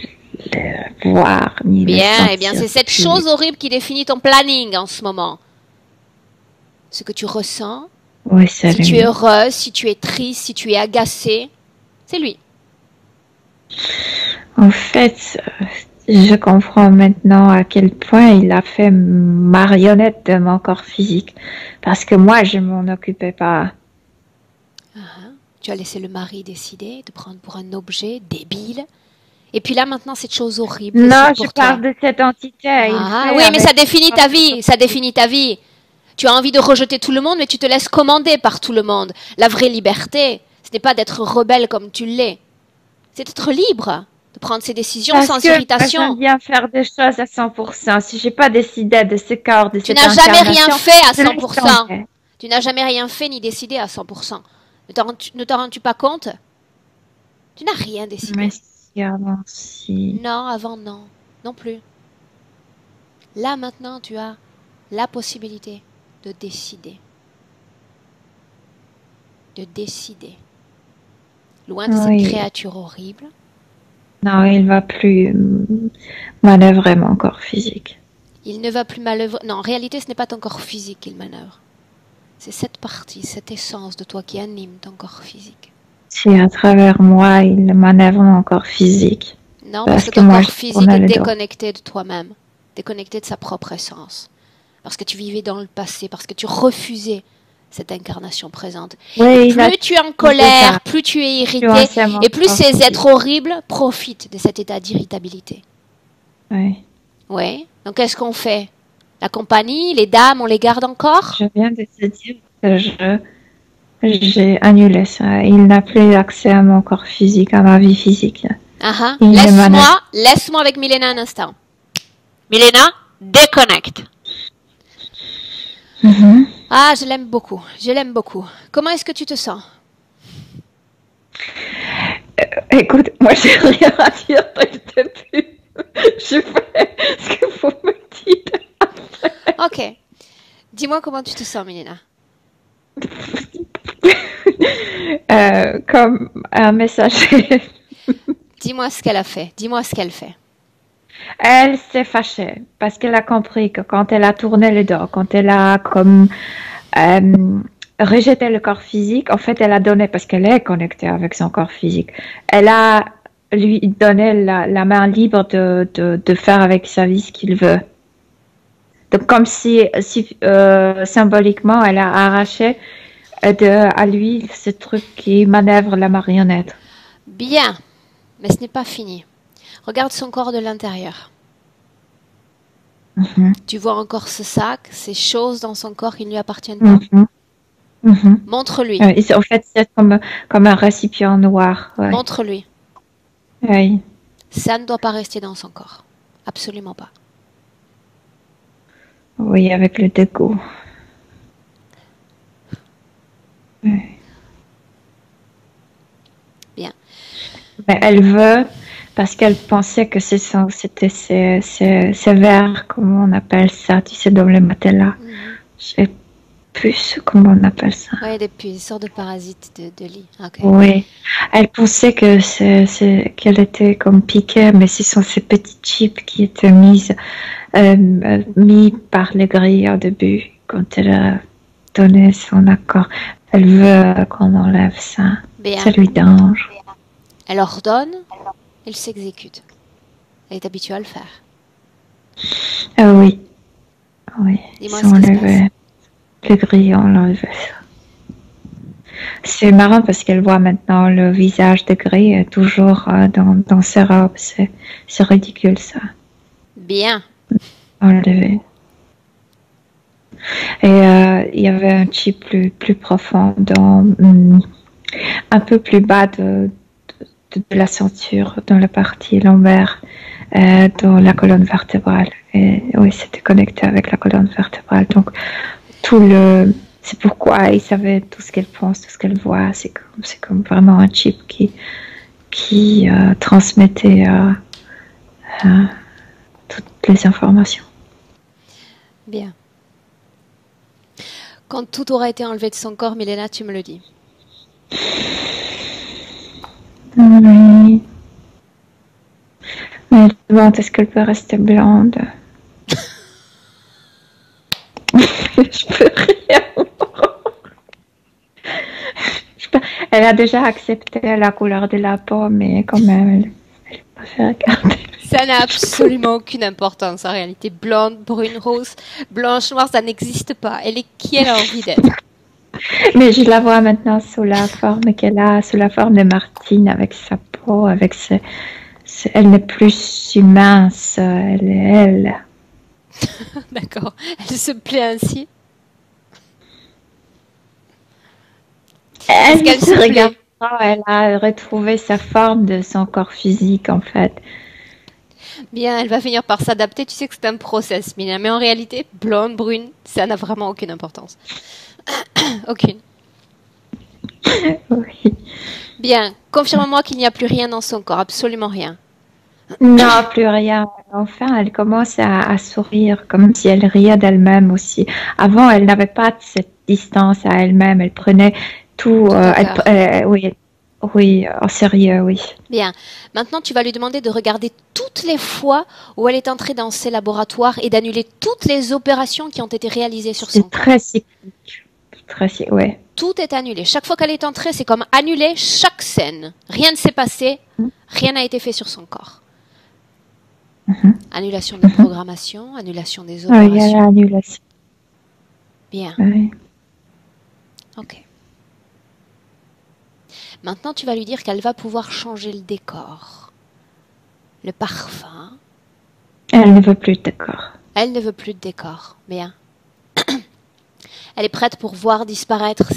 le voir ni le sentir. Eh bien, c'est cette chose horrible qui définit ton planning en ce moment. Ce que tu ressens, oui, si lui. Tu es heureuse, si tu es triste, si tu es agacée, c'est lui. En fait, je comprends maintenant à quel point il a fait marionnette de mon corps physique. Parce que moi, je m'en occupais pas. Tu as laissé le mari décider de prendre pour un objet débile. Et puis là, maintenant, cette chose horrible. Non, je parle de cette entité. Oui, mais ça définit ta vie. Ça définit ta vie. Tu as envie de rejeter tout le monde, mais tu te laisses commander par tout le monde. La vraie liberté, ce n'est pas d'être rebelle comme tu l'es. C'est d'être libre, de prendre ses décisions sans irritation. J'aime bien faire des choses à 100%. Si j'ai pas décidé de ce corps, de cette incarnation, tu n'as jamais rien fait à 100%. Tu n'as jamais rien fait ni décidé à 100%. Ne t'en rends-tu pas compte? Tu n'as rien décidé. Mais si avant, si. Non, avant, non. Non plus. Là, maintenant, tu as la possibilité de décider. De décider. Loin de cette créature horrible. Non, il va plus manœuvrer mon corps physique. Il ne va plus manœuvrer. Non, en réalité, ce n'est pas ton corps physique qu'il manœuvre. C'est cette partie, cette essence de toi qui anime ton corps physique. Si à travers moi, il manœuvre mon corps physique. Non, parce que ton corps physique est déconnecté de toi-même, déconnecté de sa propre essence. Parce que tu vivais dans le passé, parce que tu refusais cette incarnation présente. Oui, plus tu es en colère, plus tu es irrité, et plus ces êtres horribles profitent de cet état d'irritabilité. Oui. Oui. Donc qu'est-ce qu'on fait? La compagnie, les dames, on les garde encore? Je viens de te dire que j'ai annulé ça. Il n'a plus accès à mon corps physique, à ma vie physique. Laisse-moi avec Milena un instant. Milena, déconnecte. Ah, je l'aime beaucoup. Je l'aime beaucoup. Comment est-ce que tu te sens? Écoute, moi j'ai rien à dire dès le début. Je fais ce que vous me dites. Ok. Dis-moi comment tu te sens, Milena. Comme un messager. Dis-moi ce qu'elle a fait. Dis-moi ce qu'elle fait. Elle s'est fâchée parce qu'elle a compris que quand elle a tourné le dos, quand elle a comme rejeté le corps physique, en fait, elle a donné, parce qu'elle est connectée avec son corps physique, elle a lui donné la main libre de faire avec sa vie ce qu'il veut. Donc, comme si symboliquement, elle a arraché à lui ce truc qui manœuvre la marionnette. Bien, mais ce n'est pas fini. Regarde son corps de l'intérieur. Tu vois encore ce sac, ces choses dans son corps qui ne lui appartiennent pas. Montre-lui. En fait, c'est comme un récipient noir. Ouais. Montre-lui. Oui. Ça ne doit pas rester dans son corps. Absolument pas. Oui, avec le dégoût. Oui. Bien. Mais elle veut, parce qu'elle pensait que c'était ces vers, comment on appelle ça, tu sais, dans le matelas. Je sais plus comment on appelle ça. Oui, des sortes de parasites de lit. Okay. Oui, elle pensait que qu'elle était comme piquée, mais ce sont ces petits chips qui étaient mis par les grilles au début, quand elle a donné son accord. Elle veut qu'on enlève ça. Bien. Ça lui dérange. Elle ordonne, elle s'exécute. Elle est habituée à le faire. Oui. Oui. Dis-moi Ils ce ont qui se enlevé le grillon, on enlevé ça. C'est marrant parce qu'elle voit maintenant le visage de Gris toujours dans ses robes. C'est ridicule ça. Bien. Enlevé. Et il y avait un chip plus profond, un peu plus bas de la ceinture, dans la partie lombaire, dans la colonne vertébrale. Et oui, c'était connecté avec la colonne vertébrale. Donc, c'est pourquoi il savait tout ce qu'elle pense, tout ce qu'elle voit. C'est comme vraiment un chip qui transmettait toutes les informations. Bien. Quand tout aura été enlevé de son corps, Milena, tu me le dis. Oui. Mais je me demande, est-ce qu'elle peut rester blonde? Je peux rien. Elle a déjà accepté la couleur de la peau, mais quand même, elle préfère regarder. Ça n'a absolument aucune importance en réalité. Blonde, brune, rose, blanche, noire, ça n'existe pas. Elle est qui elle a envie d'être. Mais je la vois maintenant sous la forme qu'elle a, sous la forme de Martine, avec sa peau, elle n'est plus mince, elle est elle. D'accord. Elle se plaît ainsi. Elle qu'elle se se regarde pas, elle a retrouvé sa forme de son corps physique en fait. Bien, elle va finir par s'adapter. Tu sais que c'est un process, Milena. Mais en réalité, blonde, brune, ça n'a vraiment aucune importance. Aucune. Oui. Bien. Confirme-moi qu'il n'y a plus rien dans son corps. Absolument rien. Non, plus rien. Enfin, elle commence à sourire, comme si elle riait d'elle-même aussi. Avant, elle n'avait pas cette distance à elle-même. Elle prenait tout, oui, en sérieux, oui. Bien. Maintenant, tu vas lui demander de regarder toutes les fois où elle est entrée dans ces laboratoires et d'annuler toutes les opérations qui ont été réalisées sur son corps. C'est très cyclique. Ouais. Tout est annulé. Chaque fois qu'elle est entrée, c'est comme annuler chaque scène. Rien ne s'est passé, rien n'a été fait sur son corps. Annulation de programmation, annulation des opérations. Oui, il y a l'annulation. Bien. Oui. Ok. Maintenant, tu vas lui dire qu'elle va pouvoir changer le décor, le parfum. Elle ne veut plus de décor. Elle ne veut plus de décor. Bien. Elle est prête pour voir disparaître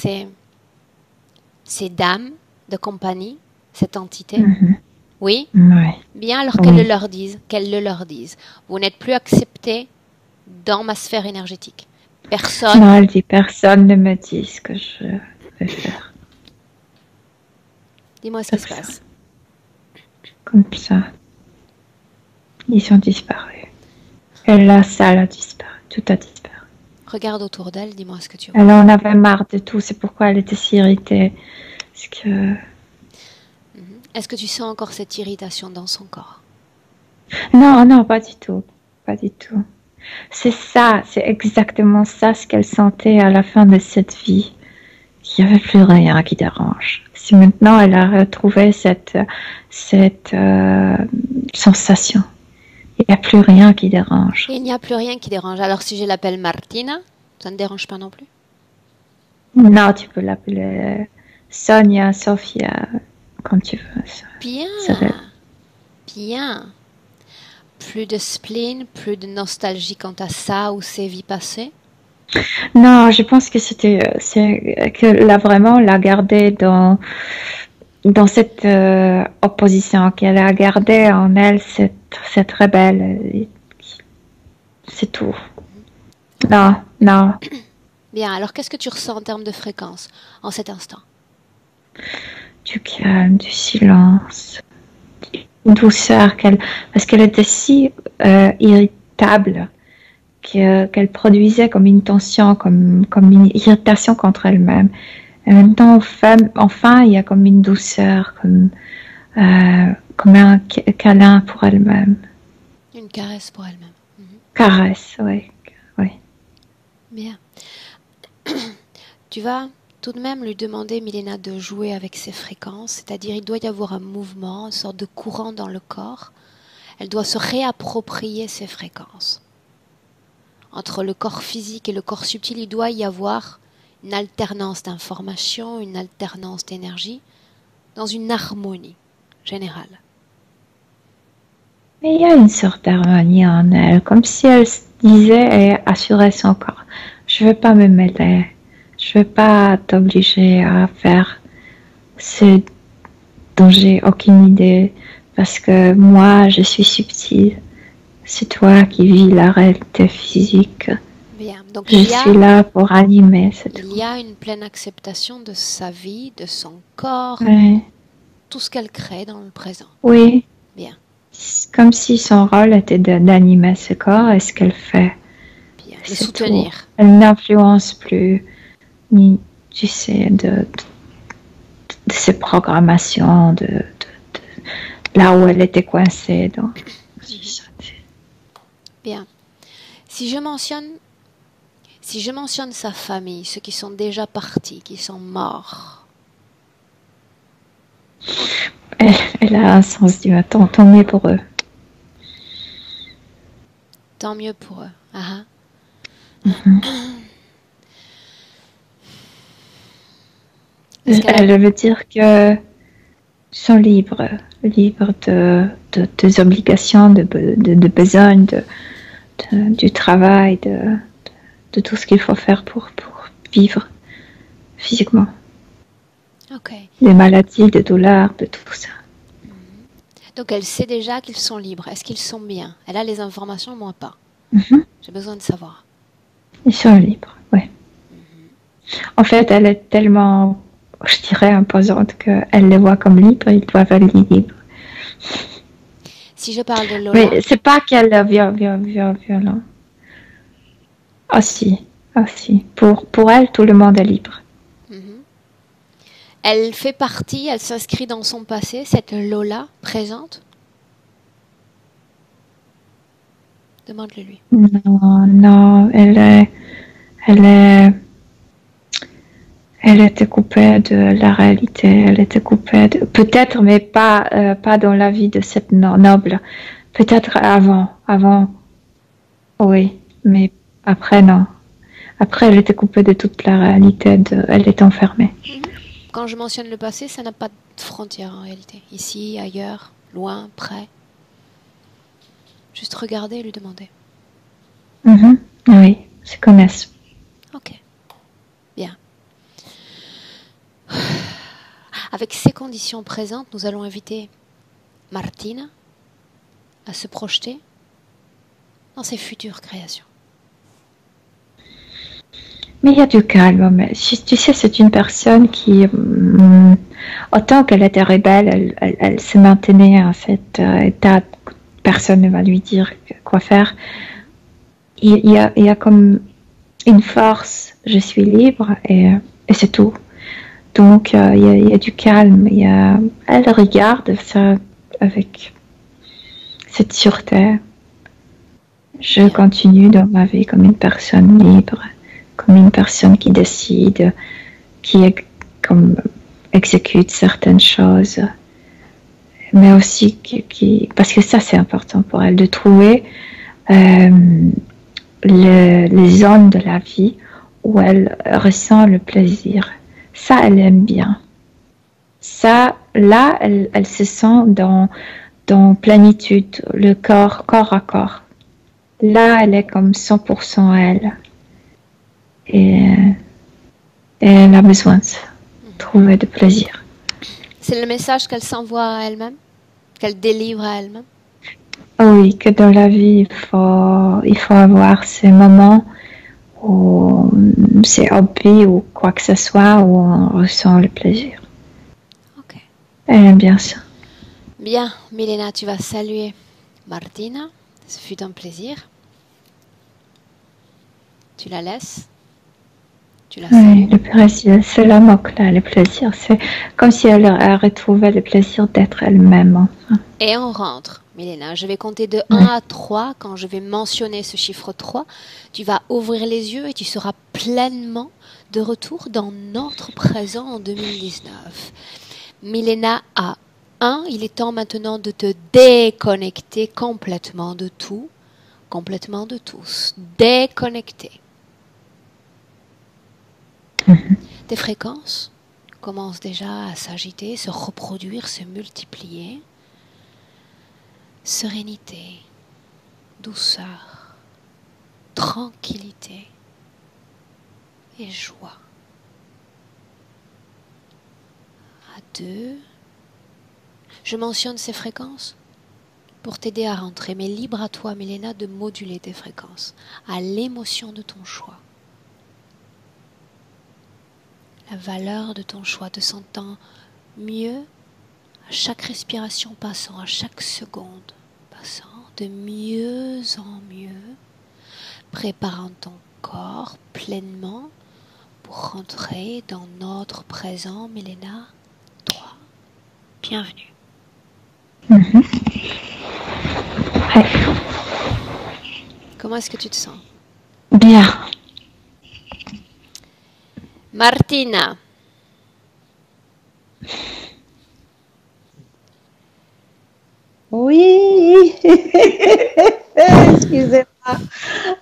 ces dames de compagnie, cette entité. Oui? Oui. Bien, alors qu'elle le leur dise. Vous n'êtes plus accepté dans ma sphère énergétique. Personne. Non, elle dit personne ne me dit ce que je vais faire. Dis-moi ce qui se passe. Comme ça. Ils sont disparus. Et la salle a disparu. Tout a disparu. Regarde autour d'elle, dis-moi ce que tu vois. Elle en avait marre de tout. C'est pourquoi elle était si irritée. Parce que... Est-ce que tu sens encore cette irritation dans son corps? Non, non, pas du tout. Pas du tout. C'est ça, c'est exactement ça ce qu'elle sentait à la fin de cette vie. Il n'y avait plus rien qui dérange. Si maintenant elle a retrouvé cette sensation, il n'y a plus rien qui dérange. Il n'y a plus rien qui dérange. Alors si je l'appelle Martina, ça ne dérange pas non plus? Non, tu peux l'appeler Sonia, Sofia, comme tu veux. Bien, bien. Plus de spleen, plus de nostalgie quant à ça ou ses vies passées? Non, je pense que c'est que là vraiment la garder dans cette opposition, qu'elle a gardé en elle cette rebelle. C'est tout. Non, non. Bien, alors qu'est-ce que tu ressens en termes de fréquence en cet instant? Du calme, du silence, une douceur, parce qu'elle était si irritable qu'elle produisait comme une tension, comme une irritation contre elle-même. Et en même temps, enfin, il y a comme une douceur, comme un câlin pour elle-même. Une caresse pour elle-même. Caresse, oui. Bien. Tu vas tout de même lui demander, Milena, de jouer avec ses fréquences, c'est-à-dire il doit y avoir un mouvement, une sorte de courant dans le corps. Elle doit se réapproprier ses fréquences. Entre le corps physique et le corps subtil, il doit y avoir une alternance d'informations, une alternance d'énergie, dans une harmonie générale. Mais il y a une sorte d'harmonie en elle, comme si elle se disait et assurait son corps. Je ne veux pas me mêler, je ne veux pas t'obliger à faire ce dont j'ai aucune idée, parce que moi, je suis subtile. C'est toi qui vis la réalité physique. Bien. Donc, je suis là pour animer. Il y a une pleine acceptation de sa vie, de son corps, tout ce qu'elle crée dans le présent. Oui. Bien. Comme si son rôle était d'animer ce corps et ce qu'elle fait. Bien. Le soutenir. Tout. Elle n'influence plus, ni, tu sais, de ses programmations, de là où elle était coincée. Donc. Bien. Si je mentionne sa famille, ceux qui sont déjà partis, qui sont morts. Elle a un sens du temps, tant mieux pour eux. Tant mieux pour eux. Ah. Elle veut dire que ils sont libres des obligations, de besoin, du travail, de tout ce qu'il faut faire pour vivre physiquement. Okay. Des maladies, des douleurs, de tout ça. Donc elle sait déjà qu'ils sont libres. Est-ce qu'ils sont bien? Elle a les informations, moi pas. J'ai besoin de savoir. Ils sont libres, oui. En fait, elle est tellement, je dirais, imposante qu'elle les voit comme libres, ils doivent être libres. Si je parle de Lola... Mais c'est pas qu'elle est violente. Ah si. Pour elle, tout le monde est libre. Elle fait partie, elle s'inscrit dans son passé, cette Lola présente? Demande-le lui. Non, elle était coupée de la réalité, elle était coupée de... Peut-être, mais pas dans la vie de cette noble. Peut-être avant, oui, mais après, non. Après, elle était coupée de toute la réalité, elle est enfermée. Quand je mentionne le passé, ça n'a pas de frontière en réalité. Ici, ailleurs, loin, près. Juste regarder et lui demander. Oui, ils se connaissent. Ok, bien. Avec ces conditions présentes, nous allons inviter Martina à se projeter dans ses futures créations. Mais il y a du calme. Mais, tu sais, c'est une personne qui, autant qu'elle était rebelle, elle se maintenait en cet état. Personne ne va lui dire quoi faire. Il y a comme une force. Je suis libre et c'est tout. Donc, il y a du calme. Elle regarde ça avec cette sûreté. Je continue dans ma vie comme une personne libre. Comme une personne qui décide, qui exécute certaines choses, mais aussi parce que ça c'est important pour elle, de trouver les zones de la vie où elle ressent le plaisir. Ça, elle aime bien. Ça, là, elle se sent dans plénitude, le corps à corps. Là, elle est comme 100% elle. Et elle a besoin de ça, trouver du plaisir. C'est le message qu'elle s'envoie à elle-même, qu'elle délivre à elle-même. Oui, que dans la vie, il faut avoir ces moments où c'est hobby ou quoi que ce soit où on ressent le plaisir. Ok. Elle aime bien ça. Bien, Milena, tu vas saluer Martina. Ce fut un plaisir. Tu la laisses. Tu la Oui, salues. le plaisir, c'est la moque là, le plaisir. C'est comme si elle a retrouvé le plaisir d'être elle-même. Enfin. Et on rentre. Milena, je vais compter de 1 à 3. Quand je vais mentionner ce chiffre 3, tu vas ouvrir les yeux et tu seras pleinement de retour dans notre présent en 2019. Milena a 1. Il est temps maintenant de te déconnecter complètement de tout, complètement de tous. Déconnecter. Tes fréquences commencent déjà à s'agiter, se reproduire, se multiplier. Sérénité, douceur, tranquillité et joie. À 2, je mentionne ces fréquences pour t'aider à rentrer, mais libre à toi, Milena, de moduler tes fréquences à l'émotion de ton choix. La valeur de ton choix, te sentant mieux à chaque respiration passant, à chaque seconde passant, de mieux en mieux, préparant ton corps pleinement pour rentrer dans notre présent. Milena, 3. Bienvenue. Ouais. Comment est-ce que tu te sens? Bien. Martina. Oui, excusez-moi,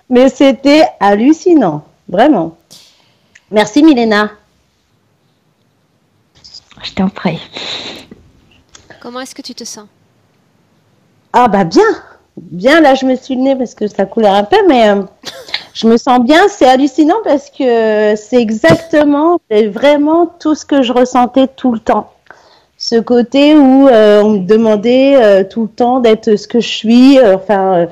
mais c'était hallucinant, vraiment. Merci Milena. Je t'en prie. Comment est-ce que tu te sens? Ah bah bien, là je me suis le nez parce que ça coulait un peu, mais je me sens bien, c'est hallucinant parce que c'est exactement et vraiment tout ce que je ressentais tout le temps. Ce côté où on me demandait tout le temps d'être ce que je suis, faire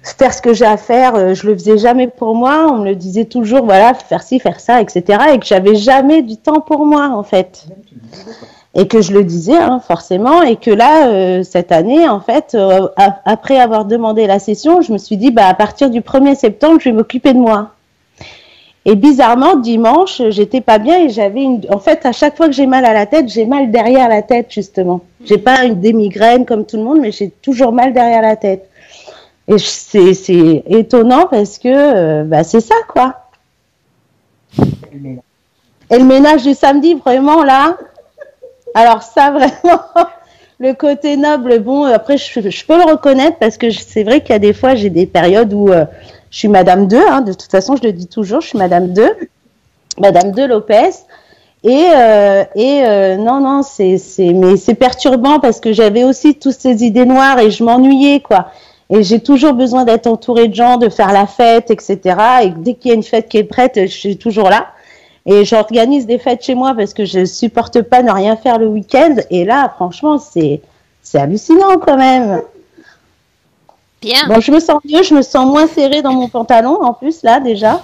ce que j'ai à faire, je le faisais jamais pour moi, on me le disait toujours, voilà, faire ci, faire ça, etc. Et que j'avais jamais du temps pour moi, en fait. Et que je le disais, hein, forcément, et que là, cette année, en fait, après avoir demandé la session, je me suis dit, bah, à partir du 1er septembre, je vais m'occuper de moi. Et bizarrement, dimanche, j'étais pas bien et en fait, à chaque fois que j'ai mal à la tête, j'ai mal derrière la tête, justement. J'ai pas des migraines comme tout le monde, mais j'ai toujours mal derrière la tête. Et c'est étonnant parce que, bah, c'est ça, quoi. Et le ménage du samedi, vraiment, là. Alors ça, vraiment, le côté noble, bon, après, je peux le reconnaître parce que c'est vrai qu'il y a des fois, j'ai des périodes où je suis Madame 2, hein, de toute façon, je le dis toujours, je suis Madame 2, Madame 2 Lopez. Non, mais c'est perturbant parce que j'avais aussi toutes ces idées noires et je m'ennuyais, quoi. Et j'ai toujours besoin d'être entourée de gens, de faire la fête, etc. Et dès qu'il y a une fête qui est prête, je suis toujours là. Et j'organise des fêtes chez moi parce que je supporte pas ne rien faire le week-end. Et là, franchement, c'est hallucinant quand même. Bien. Bon, je me sens mieux, je me sens moins serrée dans mon pantalon en plus là déjà.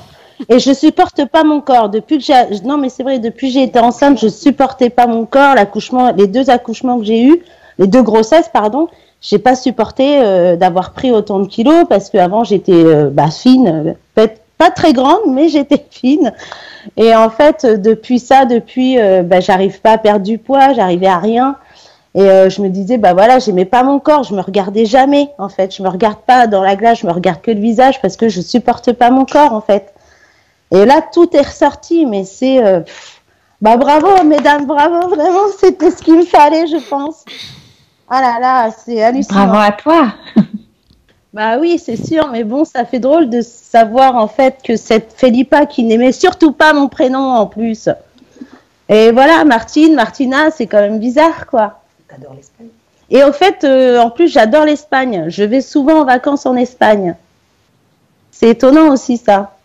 Et je supporte pas mon corps. Non mais c'est vrai, depuis que j'ai été enceinte, je supportais pas mon corps. Les 2 accouchements que j'ai eus, les 2 grossesses, pardon, j'ai pas supporté d'avoir pris autant de kilos parce qu'avant j'étais fine, peut-être pas très grande, mais j'étais fine. Et en fait, depuis j'arrive pas à perdre du poids, j'arrivais à rien. Et je me disais, bah voilà, j'aimais pas mon corps, je me regardais jamais, en fait. Je me regarde pas dans la glace, je me regarde que le visage parce que je supporte pas mon corps, en fait. Et là, tout est ressorti, mais c'est... bah bravo, mesdames, bravo, vraiment, c'était ce qu'il me fallait, je pense. Ah là là, c'est hallucinant. Bravo à toi. Bah oui, c'est sûr, mais bon, ça fait drôle de savoir, en fait, que cette Felipa qui n'aimait surtout pas mon prénom, en plus. Et voilà, Martina, c'est quand même bizarre, quoi. T'adores l'Espagne. Et au fait, en plus, j'adore l'Espagne. Je vais souvent en vacances en Espagne. C'est étonnant aussi, ça.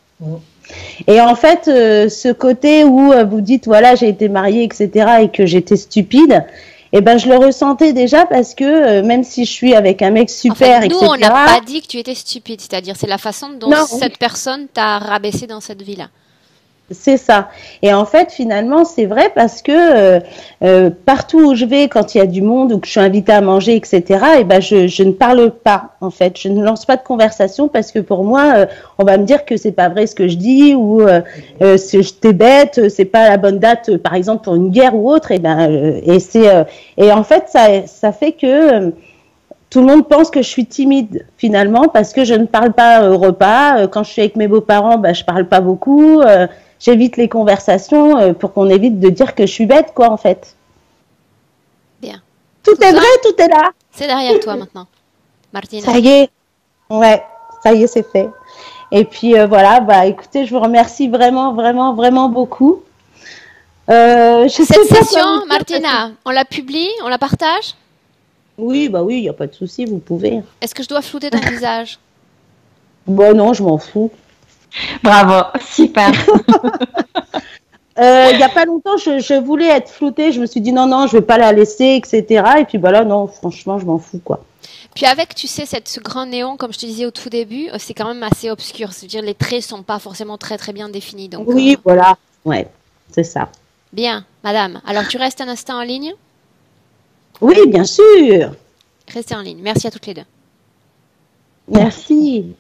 Et en fait, ce côté où vous dites, voilà, j'ai été mariée, etc., et que j'étais stupide, eh ben, je le ressentais déjà parce que même si je suis avec un mec super, en fait, nous, etc. on n'a pas dit que tu étais stupide. C'est-à-dire, c'est la façon dont Non. cette personne t'a rabaissé dans cette vie-là. C'est ça. Et en fait, finalement, c'est vrai parce que partout où je vais, quand il y a du monde ou que je suis invitée à manger, etc., et ben je ne parle pas, en fait. Je ne lance pas de conversation parce que pour moi, on va me dire que c'est pas vrai ce que je dis ou t'es bête, c'est pas la bonne date, par exemple pour une guerre ou autre. Et en fait, ça fait que tout le monde pense que je suis timide finalement parce que je ne parle pas au repas. Quand je suis avec mes beaux-parents, je parle pas beaucoup. J'évite les conversations pour qu'on évite de dire que je suis bête, quoi, en fait. Bien. Tout est vrai, tout est là. C'est derrière toi maintenant, Martina. Ça y est. Ouais, ça y est, c'est fait. Et puis voilà, écoutez, je vous remercie vraiment, vraiment, vraiment beaucoup. Cette session, Martina, on la publie, on la partage? Oui, oui, il n'y a pas de souci, vous pouvez. Est-ce que je dois flouter ton visage? Bon, non, je m'en fous. Bravo, super. Il n'y a pas longtemps, je voulais être floutée. Je me suis dit non, je ne vais pas la laisser, etc. Et puis là, non, franchement, je m'en fous, quoi. Puis avec, tu sais, ce grand néon, comme je te disais au tout début, c'est quand même assez obscur. C'est-à-dire les traits sont pas forcément très très bien définis. Donc, oui, voilà. Ouais, c'est ça. Bien, madame. Alors, tu restes un instant en ligne? Oui, bien sûr. Restez en ligne. Merci à toutes les deux. Merci.